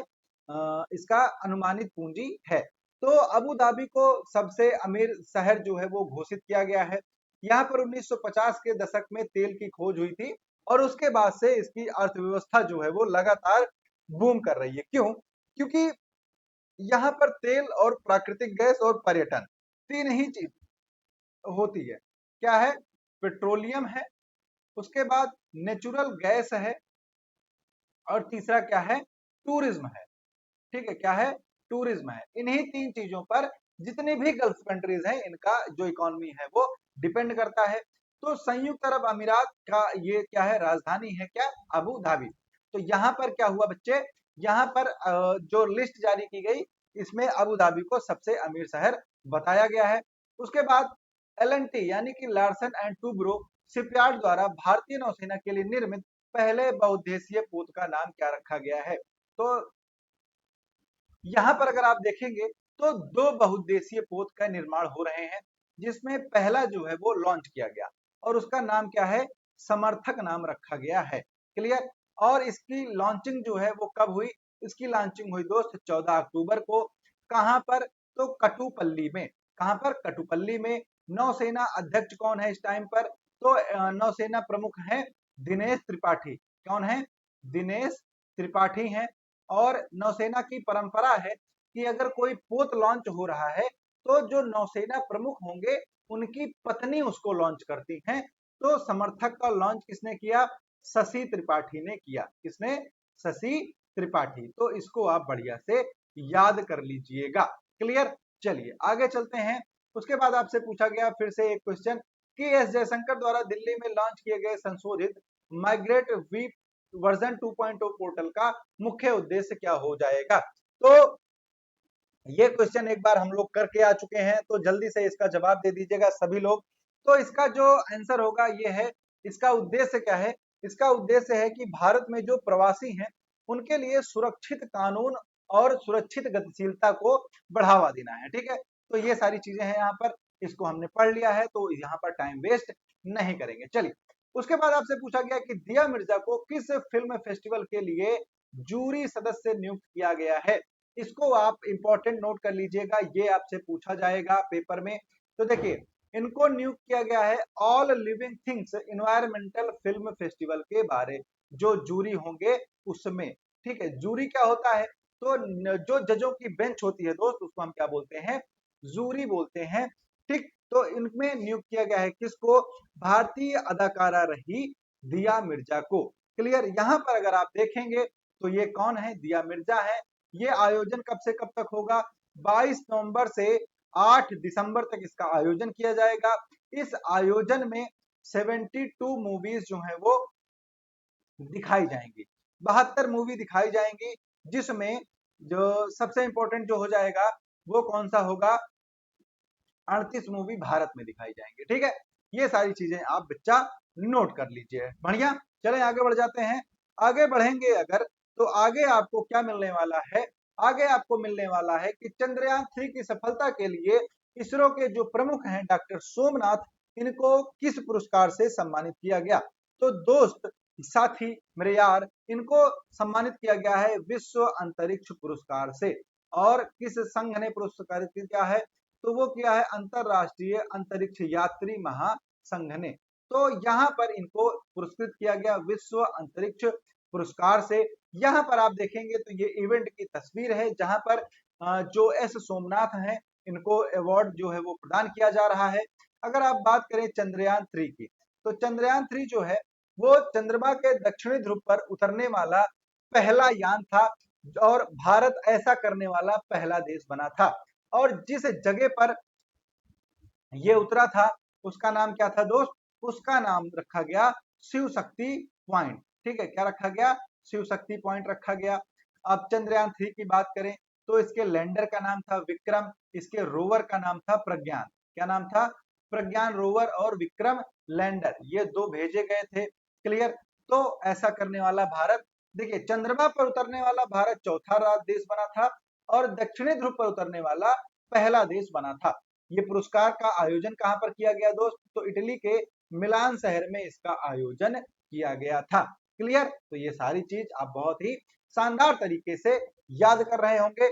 इसका अनुमानित पूंजी है। तो अबू धाबी को सबसे अमीर शहर जो है वो घोषित किया गया है। यहाँ पर 1950 के दशक में तेल की खोज हुई थी, और उसके बाद से इसकी अर्थव्यवस्था जो है वो लगातार बूम कर रही है। क्यों? क्योंकि यहाँ पर तेल और प्राकृतिक गैस और पर्यटन, तीन ही चीज होती है। क्या है? पेट्रोलियम है, उसके बाद नेचुरल गैस है, और तीसरा क्या है? टूरिज्म है। ठीक है, क्या है? टूरिज्म है। इन्हीं तीन चीजों पर जितनी भी गल्फ कंट्रीज हैं इनका जो इकोनॉमी है वो डिपेंड करता है। तो संयुक्त अरब अमीरात का ये क्या है? राजधानी है क्या? Abu Dhabi. तो यहाँ पर क्या हुआ बच्चे? यहाँ पर जो लिस्ट जारी की गई, इसमें अबू धाबी को सबसे अमीर शहर बताया गया है। उसके बाद एल यानी कि लार्सन एंड टूब्रो शिपयार्ड द्वारा भारतीय नौसेना के लिए निर्मित पहले बहुउद्देशीय पोत का नाम क्या रखा गया है? तो यहाँ पर अगर आप देखेंगे तो दो बहुउद्देशीय पोत का निर्माण हो रहे हैं, जिसमें पहला जो है वो लॉन्च किया गया और उसका नाम क्या है? समर्थक नाम रखा गया है। क्लियर? और इसकी लॉन्चिंग जो है वो कब हुई? इसकी लॉन्चिंग हुई दोस्त 14 अक्टूबर को। कहां पर? तो कटुपल्ली में। कहां पर? कटुपल्ली में। नौसेना अध्यक्ष कौन है इस टाइम पर? तो नौसेना प्रमुख हैं दिनेश त्रिपाठी। कौन है? दिनेश त्रिपाठी हैं। और नौसेना की परंपरा है कि अगर कोई पोत लॉन्च हो रहा है तो जो नौसेना प्रमुख होंगे उनकी पत्नी उसको लॉन्च करती हैं। तो समर्थक का लॉन्च किसने किया? शशि त्रिपाठी ने किया। किसने? शशि त्रिपाठी। तो इसको आप बढ़िया से याद कर लीजिएगा। क्लियर? चलिए आगे चलते हैं। उसके बाद आपसे पूछा गया फिर से एक क्वेश्चन कि एस जयशंकर द्वारा दिल्ली में लॉन्च किए गए संशोधित माइग्रेट वी वर्जन 2.0 पोर्टल का मुख्य उद्देश्य क्या हो जाएगा? तो ये क्वेश्चन एक बार हम लोग करके आ चुके हैं, तो जल्दी से इसका जवाब दे दीजिएगा सभी लोग। तो इसका जो आंसर होगा ये है, इसका उद्देश्य क्या है? इसका उद्देश्य है कि भारत में जो प्रवासी हैं उनके लिए सुरक्षित कानून और सुरक्षित गतिशीलता को बढ़ावा देना है। ठीक है, तो ये सारी चीजें हैं यहाँ पर, इसको हमने पढ़ लिया है तो यहाँ पर टाइम वेस्ट नहीं करेंगे। चलिए उसके बाद आपसे पूछा गया कि दिया मिर्जा को किस फिल्म फेस्टिवल के लिए जूरी सदस्य नियुक्त किया गया है? इसको आप इंपॉर्टेंट नोट कर लीजिएगा, ये आपसे पूछा जाएगा पेपर में। तो देखिए इनको नियुक्त किया गया है all living things environmental film festival के बारे जो जूरी होंगे उसमें। ठीक है, जूरी क्या होता है? तो जो जजों की बेंच होती है दोस्त उसको हम क्या बोलते हैं? जूरी बोलते हैं। ठीक, तो इनमें नियुक्त किया गया है किसको? भारतीय अदाकारा रही दिया मिर्जा को। क्लियर? यहाँ पर अगर आप देखेंगे तो ये कौन है? दिया मिर्जा है। ये आयोजन कब से कब तक होगा? 22 नवंबर से 8 दिसंबर तक इसका आयोजन किया जाएगा। इस आयोजन में 72 मूवीज जो है वो दिखाई जाएंगी। 72 मूवी दिखाई जाएंगी, जिसमें जो सबसे इंपॉर्टेंट जो हो जाएगा वो कौन सा होगा? 38 मूवी भारत में दिखाई जाएंगे। ठीक है, ये सारी चीजें आप बच्चा नोट कर लीजिए। बढ़िया, चलें आगे बढ़ जाते हैं। आगे बढ़ेंगे अगर तो आगे आपको क्या मिलने वाला है? आगे आपको मिलने वाला है कि चंद्रयान 3 की सफलता के लिए इसरो के जो प्रमुख हैं डॉक्टर सोमनाथ, इनको किस पुरस्कार से सम्मानित किया गया? तो दोस्त साथी मेरे यार, इनको सम्मानित किया गया है विश्व अंतरिक्ष पुरस्कार से। और किस संघ ने पुरस्कारित किया है? तो वो किया है अंतरराष्ट्रीय अंतरिक्ष यात्री महासंघ ने। तो यहाँ पर इनको पुरस्कृत किया गया विश्व अंतरिक्ष पुरस्कार से। यहाँ पर आप देखेंगे तो ये इवेंट की तस्वीर है जहां पर जो एस सोमनाथ हैं इनको अवार्ड जो है वो प्रदान किया जा रहा है। अगर आप बात करें चंद्रयान 3 की, तो चंद्रयान 3 जो है वो चंद्रमा के दक्षिणी ध्रुव पर उतरने वाला पहला यान था और भारत ऐसा करने वाला पहला देश बना था। और जिस जगह पर ये उतरा था उसका नाम क्या था दोस्त? उसका नाम रखा गया शिव शक्ति पॉइंट। ठीक है, क्या रखा गया? शिव शक्ति पॉइंट रखा गया। अब चंद्रयान 3 की बात करें तो इसके लैंडर का नाम था विक्रम, इसके रोवर का नाम था प्रज्ञान। क्या नाम था? प्रज्ञान रोवर और विक्रम लैंडर, ये दो भेजे गए थे। क्लियर? तो ऐसा करने वाला भारत, देखिए चंद्रमा पर उतरने वाला भारत चौथा देश बना था और दक्षिणी ध्रुव पर उतरने वाला पहला देश बना था। ये पुरस्कार का आयोजन कहां पर किया गया दोस्त? तो इटली के मिलान शहर में इसका आयोजन किया गया था। क्लियर? तो ये सारी चीज आप बहुत ही शानदार तरीके से याद कर रहे होंगे।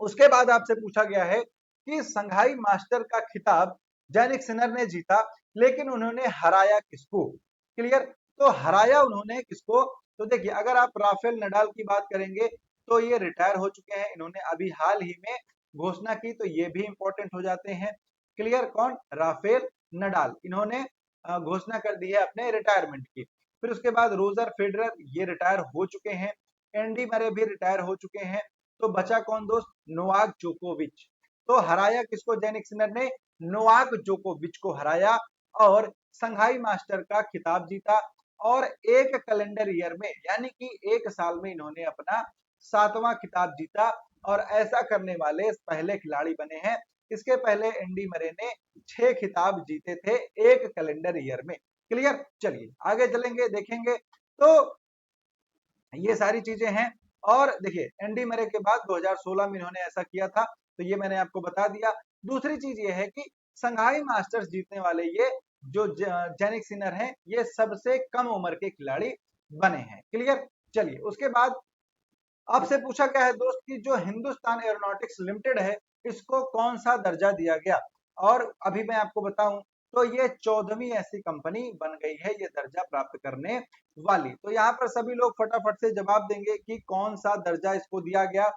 उसके बाद आपसे पूछा गया है कि संघाई मास्टर का खिताब जैनिक सिनर ने जीता, लेकिन उन्होंने हराया किसको? क्लियर? तो हराया उन्होंने किसको? तो देखिए अगर आप राफेल नडाल की बात करेंगे तो ये रिटायर हो चुके हैं, इन्होंने अभी हाल ही में घोषणा की, तो ये भी इंपॉर्टेंट हो जाते हैं। क्लियर? कौन? राफेल नडाल, इन्होंने घोषणा कर दी है अपने रिटायरमेंट की। फिर उसके बाद रोजर फेडरर, ये रिटायर हो चुके हैं। एंडी मरे भी रिटायर हो चुके हैं। तो बचा कौन दोस्त? नोवाक जोकोविच। तो हराया किसको जैनिक सिनर ने? नोवाक जोकोविच को हराया और संघाई मास्टर का खिताब जीता। और एक कैलेंडर ईयर में यानी कि एक साल में इन्होंने अपना 7वां खिताब जीता और ऐसा करने वाले पहले खिलाड़ी बने हैं। इसके पहले एंडी मरे ने 6 खिताब जीते थे एक कैलेंडर ईयर में। क्लियर, चलिए आगे चलेंगे, देखेंगे। तो ये सारी चीजें हैं। और देखिए एंडी मरे के बाद 2016 में इन्होंने ऐसा किया था, तो ये मैंने आपको बता दिया। दूसरी चीज ये है कि संघाई मास्टर्स जीतने वाले ये जो जैनिक सिनर हैं, ये सबसे कम उम्र के खिलाड़ी बने हैं। क्लियर, चलिए उसके बाद आपसे पूछा गया है दोस्त कि जो हिंदुस्तान एरोनॉटिक्स लिमिटेड है, इसको कौन सा दर्जा दिया गया। और अभी मैं आपको बताऊं तो ये 14वीं ऐसी कंपनी बन गई है ये दर्जा प्राप्त करने वाली। तो यहाँ पर सभी लोग फटाफट से जवाब देंगे कि कौन सा दर्जा इसको दिया गया।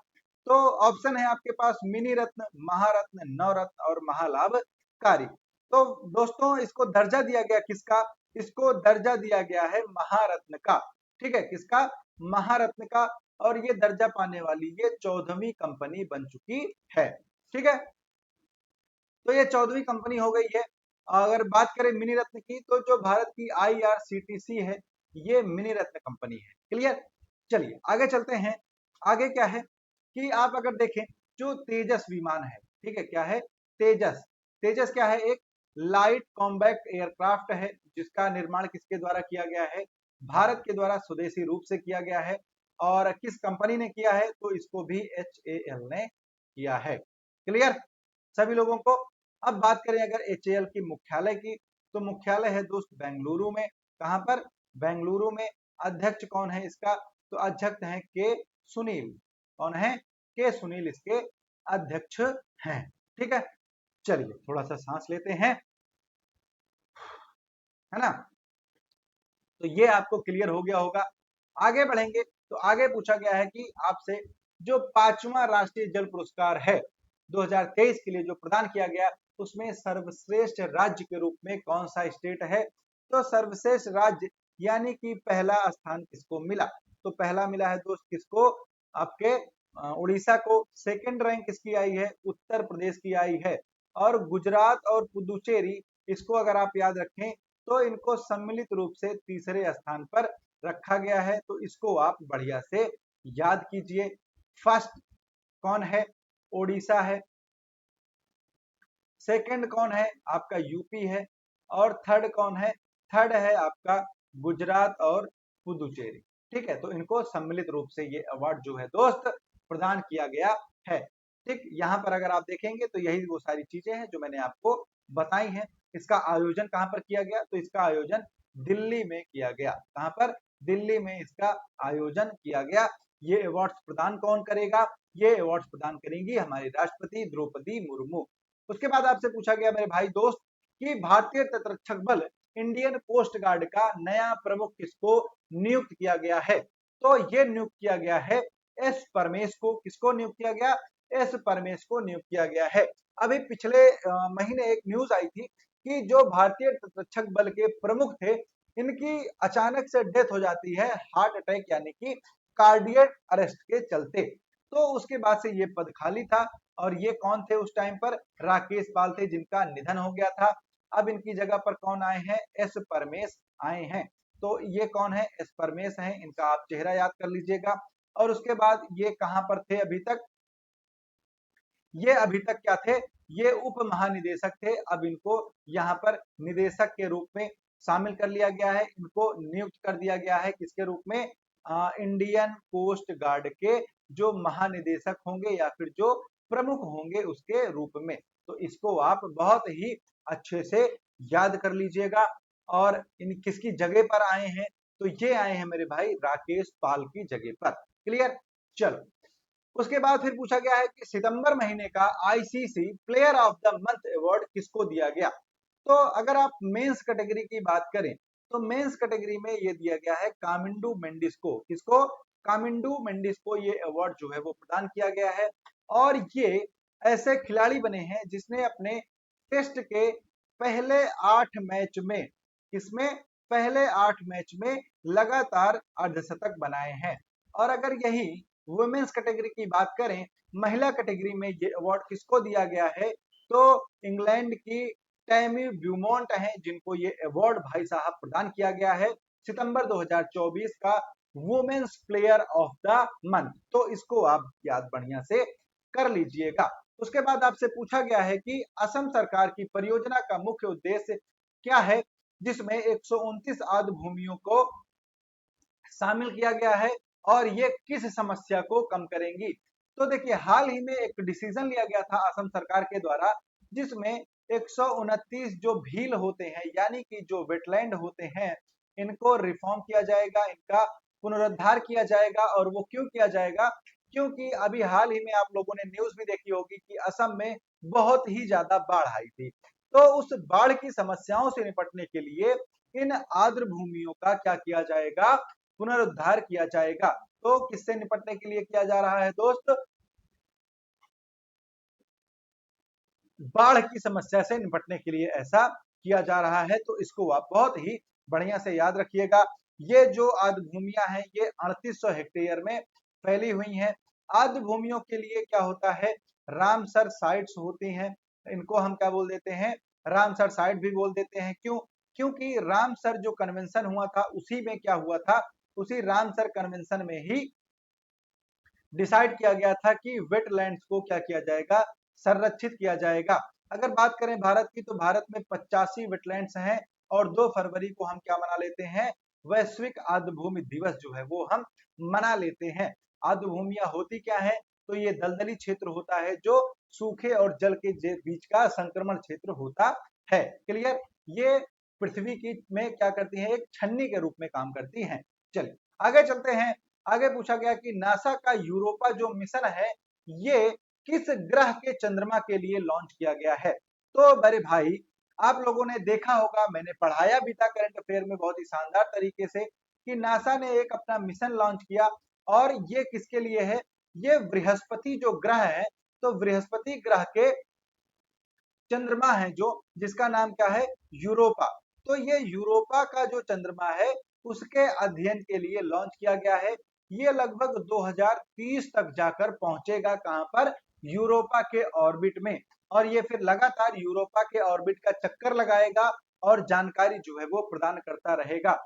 तो ऑप्शन है आपके पास मिनी रत्न, महारत्न, नवरत्न और महालाभकारी। तो दोस्तों इसको दर्जा दिया गया किसका, इसको दर्जा दिया गया है महारत्न का। ठीक है, किसका, महारत्न का। और ये दर्जा पाने वाली ये 14वीं कंपनी बन चुकी है। ठीक है, तो ये 14वीं कंपनी हो गई है। अगर बात करें मिनी रत्न की, तो जो भारत की IRCTC है, ये मिनी रत्न कंपनी है। क्लियर, चलिए आगे चलते हैं। आगे क्या है कि आप अगर देखें जो तेजस विमान है, ठीक है, क्या है, तेजस। तेजस क्या है, एक लाइट कॉम्बैक्ट एयरक्राफ्ट है, जिसका निर्माण किसके द्वारा किया गया है, भारत के द्वारा स्वदेशी रूप से किया गया है। और किस कंपनी ने किया है, तो इसको भी HAL ने किया है। क्लियर सभी लोगों को। अब बात करें अगर HAL की मुख्यालय की, तो मुख्यालय है दोस्त बेंगलुरु में। कहां पर, बेंगलुरु में। अध्यक्ष कौन है इसका, तो अध्यक्ष है के सुनील। कौन है, के सुनील इसके अध्यक्ष हैं। ठीक है, चलिए थोड़ा सा सांस लेते हैं, है ना। तो ये आपको क्लियर हो गया होगा। आगे बढ़ेंगे तो आगे पूछा गया है कि आपसे जो 5वां राष्ट्रीय जल पुरस्कार है 2023 के लिए जो प्रदान किया गया, उसमें सर्वश्रेष्ठ राज्य के रूप में कौन सा स्टेट है। तो सर्वश्रेष्ठ राज्य यानी कि पहला स्थान किसको मिला, तो पहला मिला है दोस्त किसको, आपके उड़ीसा को। सेकंड रैंक किसकी आई है, उत्तर प्रदेश की आई है। और गुजरात और पुदुचेरी, इसको अगर आप याद रखें तो इनको सम्मिलित रूप से तीसरे स्थान पर रखा गया है। तो इसको आप बढ़िया से याद कीजिए। फर्स्ट कौन है, ओडिशा है। सेकंड कौन है, आपका यूपी है। और थर्ड कौन है, थर्ड है आपका गुजरात और पुदुचेरी। ठीक है, तो इनको सम्मिलित रूप से ये अवार्ड जो है दोस्त प्रदान किया गया है। ठीक, यहाँ पर अगर आप देखेंगे तो यही वो सारी चीजें हैं जो मैंने आपको बताई हैं। इसका आयोजन कहाँ पर किया गया, तो इसका आयोजन दिल्ली में किया गया। कहाँ पर, दिल्ली में इसका आयोजन किया गया। ये अवार्ड्स प्रदान कौन करेगा, ये अवार्ड्स प्रदान करेंगी हमारी राष्ट्रपति द्रौपदी मुर्मू। उसके बाद आपसे पूछा गया मेरे भाई दोस्त कि भारतीय तटरक्षक बल इंडियन कोस्ट गार्ड का नया प्रमुख किसको नियुक्त किया गया है। तो ये नियुक्त किया गया है एस परमेश को। किसको नियुक्त किया गया, एस परमेश को नियुक्त किया गया है। अभी पिछले महीने एक न्यूज आई थी कि जो भारतीय तटरक्षक बल के प्रमुख थे, इनकी अचानक से डेथ हो जाती है हार्ट अटैक यानी कि कार्डियक अरेस्ट के चलते। तो उसके बाद से ये पद खाली था। और ये कौन थे उस टाइम पर, राकेश पाल थे, जिनका निधन हो गया था। अब इनकी जगह पर कौन आए हैं, एस परमेश आए हैं। तो ये कौन है, एस परमेश हैं, इनका आप चेहरा याद कर लीजिएगा। और उसके बाद ये कहां पर थे अभी तक, ये अभी तक क्या थे, ये उप महानिदेशक थे। अब इनको यहाँ पर निदेशक के रूप में शामिल कर लिया गया है। इनको नियुक्त कर दिया गया है किसके रूप में, इंडियन कोस्ट गार्ड के जो महानिदेशक होंगे या फिर जो प्रमुख होंगे उसके रूप में। तो इसको आप बहुत ही अच्छे से याद कर लीजिएगा। और इन किसकी जगह पर आए हैं, तो ये आए हैं मेरे भाई राकेश पाल की जगह पर। क्लियर, चलो उसके बाद फिर पूछा गया है कि सितंबर महीने का ICC player of the month award किसको दिया गया। तो अगर आप मेंस कैटेगरी की बात करें तो मेंस कैटेगरी में ये दिया गया है कामिंडू मेंडिस को। किसको, कामिंडू मेंडिस को ये अवार्ड जो है वो प्रदान किया गया है। और ये ऐसे खिलाड़ी बने हैं जिसने अपने टेस्ट के पहले 8 मैच में, किसमें, पहले 8 मैच में लगातार अर्धशतक बनाए हैं। और अगर यही वुमेन्स कैटेगरी की बात करें, महिला कैटेगरी में ये अवार्ड किसको दिया गया है, तो इंग्लैंड की टैमी ब्यूमोंट हैं, जिनको ये अवार्ड भाई साहब प्रदान किया गया है सितंबर 2024 का women's player of the month. तो इसको आप याद बढ़िया से कर लीजिएगा। उसके बाद आपसे पूछा गया है कि असम सरकार की परियोजना का मुख्य उद्देश्य क्या है। जिसमें 129 आर्द्र भूमियों को शामिल किया गया है और ये किस समस्या को कम करेंगी। तो देखिए हाल ही में एक डिसीजन लिया गया था असम सरकार के द्वारा, जिसमें 129 जो भील होते हैं यानी कि जो वेटलैंड होते हैं, इनको रिफॉर्म किया जाएगा, इनका पुनरुद्धार किया जाएगा। और वो क्यों किया जाएगा, क्योंकि अभी हाल ही में आप लोगों ने न्यूज भी देखी होगी कि असम में बहुत ही ज्यादा बाढ़ आई थी। तो उस बाढ़ की समस्याओं से निपटने के लिए इन आर्द्र भूमियों का क्या किया जाएगा, पुनरुद्धार किया जाएगा। तो किससे निपटने के लिए किया जा रहा है दोस्त, बाढ़ की समस्या से निपटने के लिए ऐसा किया जा रहा है। तो इसको आप बहुत ही बढ़िया से याद रखिएगा। ये जो आर्द्र भूमियां हैं ये 3800 हेक्टेयर में फैली हुई हैं। आर्द्र भूमियों के लिए क्या होता है, रामसर साइट्स होती हैं, इनको हम क्या बोल देते हैं, रामसर साइट भी बोल देते हैं। क्यों, क्योंकि रामसर जो कन्वेंशन हुआ था उसी में क्या हुआ था, उसी रामसर कन्वेंशन में ही डिसाइड किया गया था कि वेटलैंड्स को क्या किया जाएगा, संरक्षित किया जाएगा। अगर बात करें भारत की, तो भारत में 85 वेटलैंड्स हैं और 2 फरवरी को हम क्या मना लेते हैं, वैश्विक आर्द्र भूमि दिवस जो है वो हम मना लेते हैं। आर्द्र भूमियां होती क्या है, तो ये दलदली क्षेत्र होता है जो सूखे और जल के बीच का संक्रमण क्षेत्र होता है। क्लियर, ये पृथ्वी की में क्या करती है, एक छन्नी के रूप में काम करती हैं। चलिए आगे चलते हैं। आगे पूछा गया कि नासा का यूरोपा जो मिशन है ये किस ग्रह के चंद्रमा के लिए लॉन्च किया गया है। तो बड़े भाई आप लोगों ने देखा होगा, मैंने पढ़ाया भी था करंट अफेयर में बहुत ही शानदार तरीके से, कि नासा ने एक अपना मिशन लॉन्च किया और ये किसके लिए है, ये बृहस्पति जो ग्रह है, तो बृहस्पति ग्रह के चंद्रमा है जो, जिसका नाम क्या है, यूरोपा। तो ये यूरोपा का जो चंद्रमा है उसके अध्ययन के लिए लॉन्च किया गया है। ये लगभग 2030 तक जाकर पहुंचेगा कहां पर, यूरोपा के ऑर्बिट में। और ये फिर लगातार यूरोपा के ऑर्बिट का चक्कर लगाएगा और जानकारी जो है वो प्रदान करता रहेगा।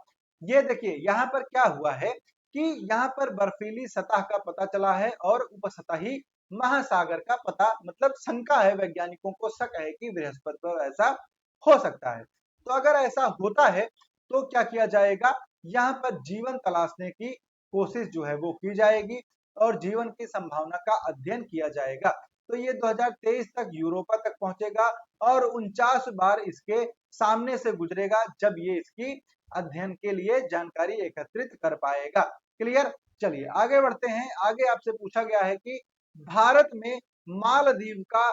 ये देखिए यहाँ पर क्या हुआ है कि यहाँ पर बर्फीली सतह का पता चला है और उपसतही महासागर का पता, मतलब शंका है, वैज्ञानिकों को शक है कि बृहस्पति पर ऐसा हो सकता है। तो अगर ऐसा होता है तो क्या किया जाएगा, यहाँ पर जीवन तलाशने की कोशिश जो है वो की जाएगी और जीवन की संभावना का अध्ययन किया जाएगा। तो ये 2023 तक यूरोपा तक पहुंचेगा और 49 बार इसके सामने से गुजरेगा जब ये इसकी अध्ययन के लिए जानकारी एकत्रित कर पाएगा। क्लियर, चलिए आगे बढ़ते हैं। आगे आपसे पूछा गया है कि भारत में मालदीव का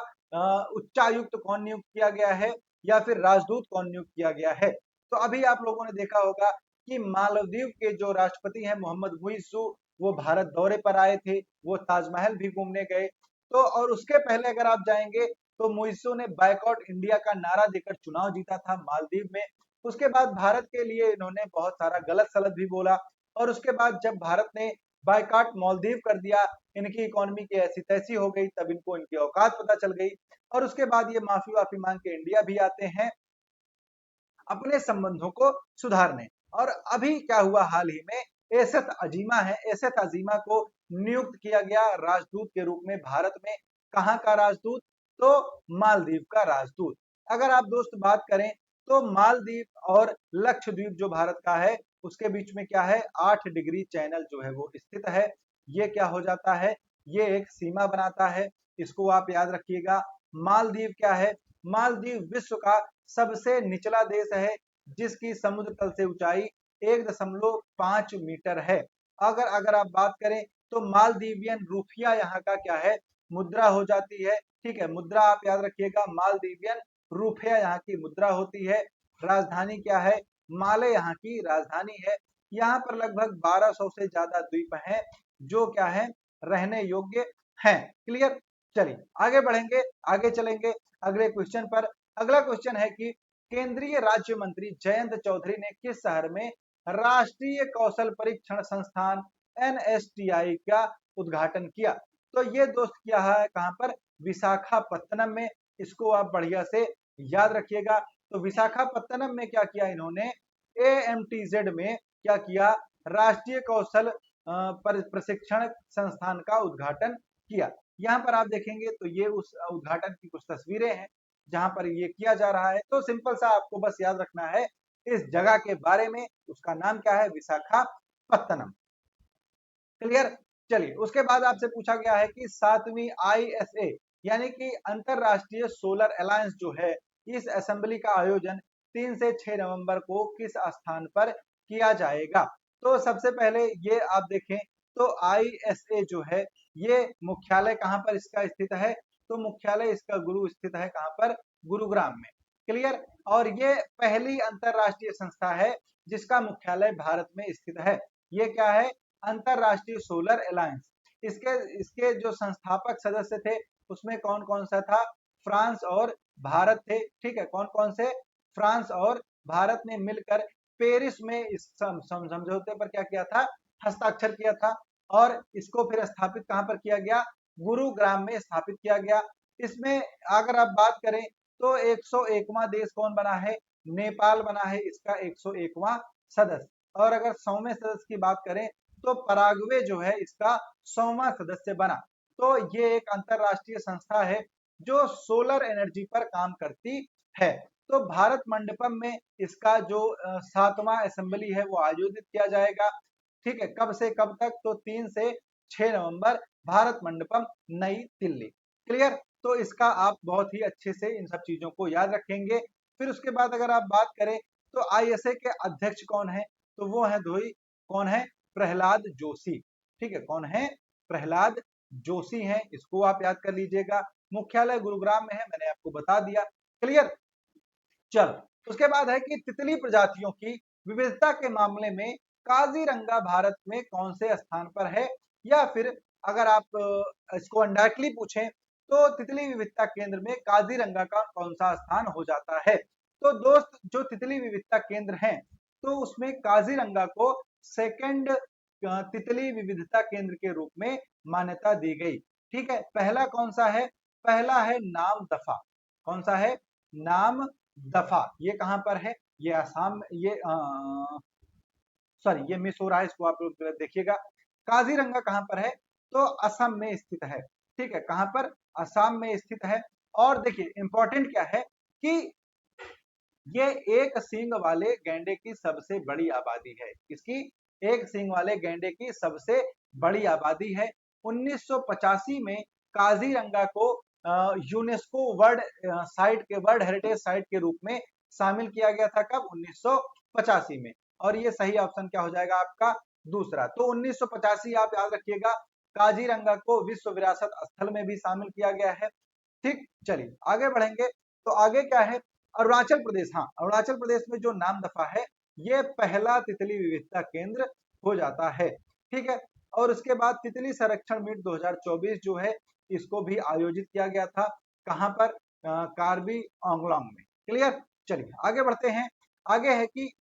उच्चायुक्त कौन नियुक्त किया गया है या फिर राजदूत कौन नियुक्त किया गया है। तो अभी आप लोगों ने देखा होगा कि मालदीव के जो राष्ट्रपति हैं मोहम्मद मुइज़्ज़ू, वो भारत दौरे पर आए थे, वो ताजमहल भी घूमने गए। तो और उसके पहले अगर आप जाएंगे तो मुइज़्ज़ू ने बायकॉट इंडिया का नारा देकर चुनाव जीता था मालदीव में। उसके बाद भारत के लिए इन्होंने बहुत सारा गलत सलत भी बोला और उसके बाद जब भारत ने बायकॉट मालदीव कर दिया, इनकी इकोनॉमी की ऐसी तैसी हो गई, तब इनको इनकी औकात पता चल गई और उसके बाद ये माफी वाफी मांग के इंडिया भी आते हैं अपने संबंधों को सुधारने। और अभी क्या हुआ हाल ही में, एसत अजीमा है, एसत अजीमा को नियुक्त किया गया राजदूत के रूप में भारत में। कहां का राजदूत, तो मालदीव का राजदूत। अगर आप दोस्त बात करें तो मालदीव और लक्षद्वीप जो भारत का है उसके बीच में क्या है, 8 डिग्री चैनल जो है वो स्थित है। ये क्या हो जाता है, ये एक सीमा बनाता है, इसको आप याद रखिएगा। मालदीव क्या है, मालदीव विश्व का सबसे निचला देश है जिसकी समुद्र तल से ऊंचाई 1.5 मीटर है। अगर अगर आप बात करें तो मालदीवियन रूपिया यहाँ का क्या है, मुद्रा हो जाती है। ठीक है, मुद्रा आप याद रखिएगा, मालदीवियन रूपिया यहाँ की मुद्रा होती है। राजधानी क्या है, माले यहाँ की राजधानी है। यहाँ पर लगभग 1200 से ज्यादा द्वीप हैं जो क्या है, रहने योग्य हैं। क्लियर, चलिए आगे बढ़ेंगे, आगे चलेंगे अगले क्वेश्चन पर। अगला क्वेश्चन है कि केंद्रीय राज्य मंत्री जयंत चौधरी ने किस शहर में राष्ट्रीय कौशल परीक्षण संस्थान एनएसटीआई का उद्घाटन किया। तो ये दोस्त किया है कहां पर, विशाखापत्तनम में। इसको आप बढ़िया से याद रखिएगा। तो विशाखापत्तनम में क्या किया इन्होंने, एएमटीजेड में क्या किया, राष्ट्रीय कौशल प्रशिक्षण संस्थान का उद्घाटन किया। यहाँ पर आप देखेंगे तो ये उस उद्घाटन की कुछ तस्वीरें हैं जहां पर ये किया जा रहा है। तो सिंपल सा आपको बस याद रखना है इस जगह के बारे में। उसका नाम क्या है? विशाखापत्तनम। क्लियर। चलिए, उसके बाद आपसे पूछा गया है कि 7वीं ISA यानी कि अंतरराष्ट्रीय सोलर अलायंस जो है, इस असेंबली का आयोजन 3 से 6 नवंबर को किस स्थान पर किया जाएगा? तो सबसे पहले ये आप देखें तो ISA जो है, ये मुख्यालय कहां पर इसका स्थित है? तो मुख्यालय इसका गुरु स्थित है कहां पर? गुरुग्राम में। क्लियर। और ये पहली अंतरराष्ट्रीय संस्था है जिसका मुख्यालय भारत में स्थित है। ये क्या है? अंतरराष्ट्रीय सोलर अलायंस। इसके इसके जो संस्थापक सदस्य थे उसमें कौन कौन सा था? फ्रांस और भारत थे। ठीक है, कौन कौन से? फ्रांस और भारत ने मिलकर पेरिस में इस समझौते पर क्या किया था? हस्ताक्षर किया था। और इसको फिर स्थापित कहां पर किया गया? गुरुग्राम में स्थापित किया गया। इसमें अगर आप बात करें तो 101वां देश कौन बना है? नेपाल बना है इसका 101वां सदस्य। और अगर 100वें सदस्य की बात करें तो पराग्वे जो है इसका 100वां सदस्य बना। तो ये एक अंतरराष्ट्रीय संस्था है जो सोलर एनर्जी पर काम करती है। तो भारत मंडपम में इसका जो 7वां असेंबली है वो आयोजित किया जाएगा। ठीक है, कब से कब तक? तो 3 से 6 नवंबर, भारत मंडपम, नई दिल्ली। क्लियर। तो इसका आप बहुत ही अच्छे से इन सब चीजों को याद रखेंगे। फिर उसके बाद अगर आप बात करें तो ISA के अध्यक्ष कौन है? तो वो है धोई, कौन है? प्रहलाद जोशी। ठीक है, कौन है? प्रहलाद जोशी हैं। इसको आप याद कर लीजिएगा। मुख्यालय गुरुग्राम में है, मैंने आपको बता दिया। क्लियर। चल, उसके बाद है कि तितली प्रजातियों की विविधता के मामले में काजीरंगा भारत में कौन से स्थान पर है? या फिर अगर आप इसको इनडायरेक्टली पूछें तो तितली विविधता केंद्र में काजीरंगा का कौन सा स्थान हो जाता है? तो दोस्त, जो तितली विविधता केंद्र है तो उसमें काजीरंगा को सेकंड तितली विविधता केंद्र के रूप में मान्यता दी गई। ठीक है, पहला कौन सा है? पहला है नाम दफा। कौन सा है? नाम दफा। ये कहां पर है? ये आसाम में, ये सॉरी, ये मिस हो रहा है, इसको आप लोग देखिएगा। काजीरंगा कहां पर है? तो असम में स्थित है। ठीक है, कहां पर? असम में स्थित है। और देखिए इंपॉर्टेंट क्या है कि ये एक सींग वाले गैंडे की सबसे बड़ी आबादी है। इसकी एक सींग वाले गैंडे की सबसे बड़ी आबादी है। 1985 में काजीरंगा को यूनेस्को वर्ल्ड साइट के, वर्ल्ड हेरिटेज साइट के रूप में शामिल किया गया था। कब? 1985 में। और ये सही ऑप्शन क्या हो जाएगा आपका? दूसरा। तो 1985 आप याद रखिएगा। काजीरंगा को विश्व विरासत स्थल में भी शामिल किया गया है। ठीक, चलिए आगे बढ़ेंगे। तो आगे क्या है? अरुणाचल प्रदेश। हाँ, अरुणाचल प्रदेश में जो नाम दफा है ये पहला तितली विविधता केंद्र हो जाता है। ठीक है। और उसके बाद तितली संरक्षण मीट 2024 जो है इसको भी आयोजित किया गया था। कहां पर? कार्बी आंगलोंग में। क्लियर। चलिए आगे बढ़ते हैं। आगे है कि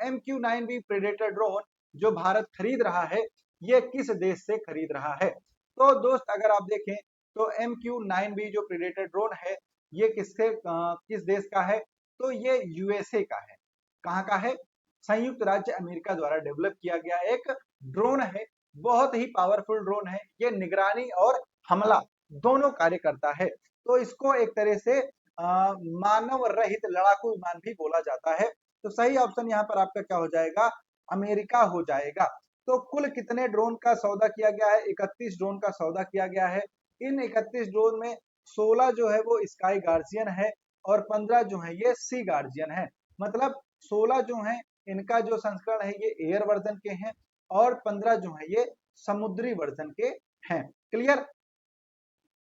MQ-9B प्रेडेटर ड्रोन जो भारत खरीद रहा है ये किस देश से खरीद रहा है? तो दोस्त अगर आप देखें तो MQ-9B जो प्रेडेटर ड्रोन है ये किस देश का है? तो ये USA का है। कहाँ का है? संयुक्त राज्य अमेरिका द्वारा डेवलप किया गया एक ड्रोन है। बहुत ही पावरफुल ड्रोन है। ये निगरानी और हमला दोनों कार्य करता है। तो इसको एक तरह से मानव रहित लड़ाकू विमान भी बोला जाता है। तो सही ऑप्शन यहाँ पर आपका क्या हो जाएगा? अमेरिका हो जाएगा। तो कुल कितने ड्रोन का सौदा किया गया है? 31 ड्रोन का सौदा किया गया है। इन 31 ड्रोन में 16 जो है वो स्काई गार्जियन है और 15 जो है ये सी गार्जियन है। मतलब 16 जो है इनका जो संस्करण है ये एयर वर्जन के हैं और 15 जो है ये समुद्री वर्जन के हैं। क्लियर।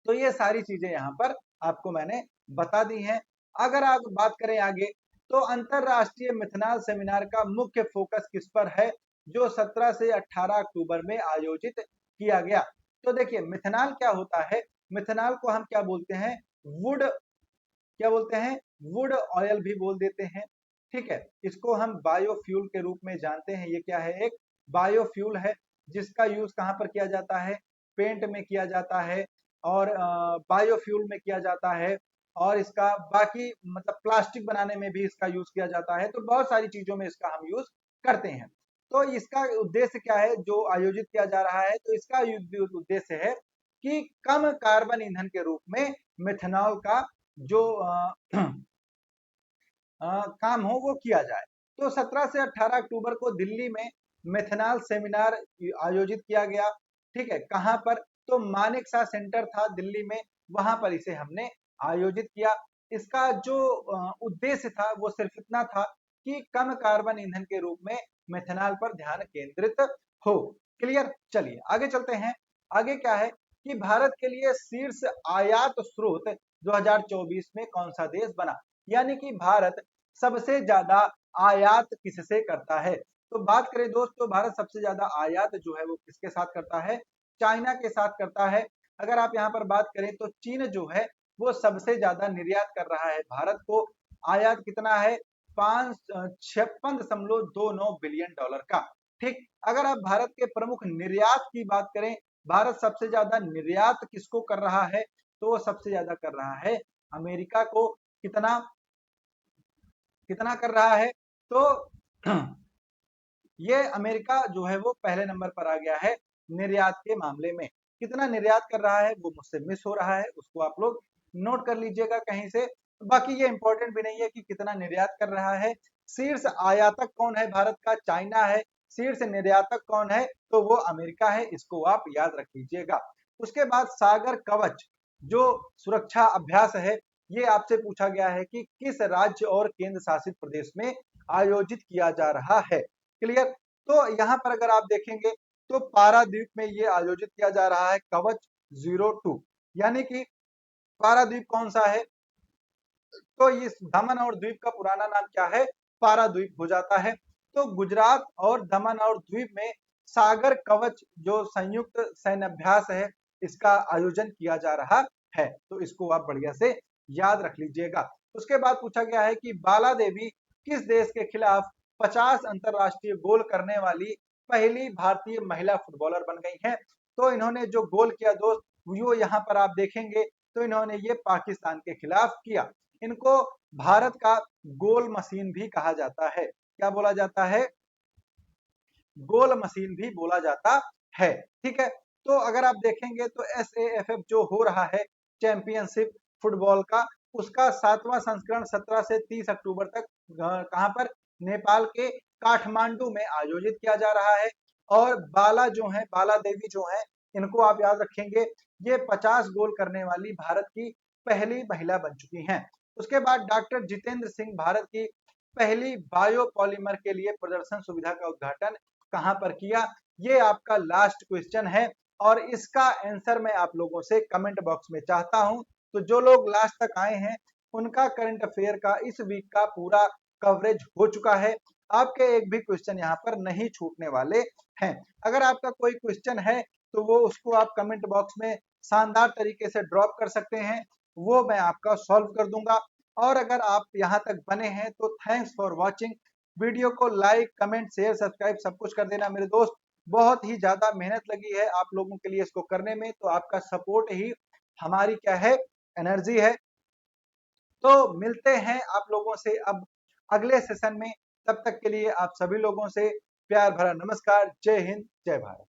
तो ये सारी चीजें यहाँ पर आपको मैंने बता दी हैं। अगर आप बात करें आगे तो अंतरराष्ट्रीय मिथनॉल सेमिनार का मुख्य फोकस किस पर है जो 17 से 18 अक्टूबर में आयोजित किया गया? तो देखिए मिथनॉल क्या होता है? मिथनॉल को हम क्या बोलते हैं? वुड, क्या बोलते हैं? वुड ऑयल भी बोल देते हैं। ठीक है, इसको हम बायोफ्यूल के रूप में जानते हैं। ये क्या है? एक बायोफ्यूल है जिसका यूज कहां पर किया जाता है? पेंट में किया जाता है और बायोफ्यूल में किया जाता है और इसका बाकी मतलब प्लास्टिक बनाने में भी इसका यूज किया जाता है। तो बहुत सारी चीजों में इसका हम यूज करते हैं। तो इसका उद्देश्य क्या है जो आयोजित किया जा रहा है? तो इसका उद्देश्य है कि कम कार्बन ईंधन के रूप में मिथनॉल का जो काम हो वो किया जाए। तो 17 से 18 अक्टूबर को दिल्ली में मेथनॉल सेमिनार आयोजित किया गया। ठीक है, कहां पर? तो मानेक शॉ सेंटर था दिल्ली में, वहां पर इसे हमने आयोजित किया। इसका जो उद्देश्य था वो सिर्फ इतना था कि कम कार्बन ईंधन के रूप में मेथनॉल पर ध्यान केंद्रित हो। क्लियर? चलिए आगे चलते हैं। आगे क्या है कि भारत के लिए शीर्ष आयात स्रोत 2024 में कौन सा देश बना, यानी कि भारत सबसे ज्यादा आयात किससे करता है? तो बात करें दोस्तों, भारत सबसे ज्यादा आयात जो है वो किसके साथ करता है? चाइना के साथ करता है। अगर आप यहाँ पर बात करें तो चीन जो है वो सबसे ज्यादा निर्यात कर रहा है भारत को। आयात कितना है? 56.29 बिलियन डॉलर का। ठीक, अगर आप भारत के प्रमुख निर्यात की बात करें, भारत सबसे ज्यादा निर्यात किसको कर रहा है? तो वो सबसे ज्यादा कर रहा है अमेरिका को। कितना कितना कर रहा है? तो ये अमेरिका जो है वो पहले नंबर पर आ गया है निर्यात के मामले में। कितना निर्यात कर रहा है वो मुझसे मिस हो रहा है, उसको आप लोग नोट कर लीजिएगा कहीं से। बाकी ये इंपॉर्टेंट भी नहीं है कि कितना निर्यात कर रहा है। शीर्ष आयातक कौन है भारत का? चाइना है। शीर्ष निर्यातक कौन है? तो वो अमेरिका है, इसको आप याद रख लीजिएगा। उसके बाद सागर कवच जो सुरक्षा अभ्यास है, ये आपसे पूछा गया है कि किस राज्य और केंद्र शासित प्रदेश में आयोजित किया जा रहा है। क्लियर? तो यहाँ पर अगर आप देखेंगे तो पारादीप में ये आयोजित किया जा रहा है कवच 02, यानी कि पारादीप कौन सा है? तो इस दमन और द्वीप का पुराना नाम क्या है? पाराद्वीप हो जाता है। तो गुजरात और दमन और द्वीप में सागर कवच जो संयुक्त सैन्य अभ्यास है, इसका आयोजन किया जा रहा है। तो इसको आप बढ़िया से याद रख लीजिएगा। उसके बाद पूछा गया है कि बाला देवी किस देश के खिलाफ 50 अंतरराष्ट्रीय गोल करने वाली पहली भारतीय महिला फुटबॉलर बन गई हैं? तो इन्होंने जो गोल किया दोस्त, वो यहाँ पर आप देखेंगे तो इन्होंने ये पाकिस्तान के खिलाफ किया। इनको भारत का गोल मशीन भी कहा जाता है। क्या बोला जाता है? गोल मशीन भी बोला जाता है। ठीक है, तो अगर आप देखेंगे तो SAFF जो हो रहा है चैंपियनशिप फुटबॉल का, उसका 7वां संस्करण 17 से 30 अक्टूबर तक कहां पर? नेपाल के काठमांडू में आयोजित किया जा रहा है। और बाला जो है, बाला देवी जो है, इनको आप याद रखेंगे, ये 50 गोल करने वाली भारत की पहली महिला बन चुकी हैं। उसके बाद डॉक्टर जितेंद्र सिंह भारत की पहली बायोपॉलीमर के लिए प्रदर्शन सुविधा का उद्घाटन कहां पर किया? ये आपका लास्ट क्वेश्चन है और इसका आंसर मैं आप लोगों से कमेंट बॉक्स में चाहता हूं। तो जो लोग लास्ट तक आए हैं उनका करंट अफेयर का इस वीक का पूरा कवरेज हो चुका है। आपके एक भी क्वेश्चन यहाँ पर नहीं छूटने वाले हैं। अगर आपका कोई क्वेश्चन है तो वो उसको आप कमेंट बॉक्स में शानदार तरीके से ड्रॉप कर सकते हैं, वो मैं आपका सॉल्व कर दूंगा। और अगर आप यहाँ तक बने हैं तो थैंक्स फॉर वॉचिंग। वीडियो को लाइक, कमेंट, शेयर, सब्सक्राइब सब कुछ कर देना मेरे दोस्त। बहुत ही ज्यादा मेहनत लगी है आप लोगों के लिए इसको करने में, तो आपका सपोर्ट ही हमारी क्या है? एनर्जी है। तो मिलते हैं आप लोगों से अब अगले सेशन में। तब तक के लिए आप सभी लोगों से प्यार भरा नमस्कार। जय हिंद, जय भारत।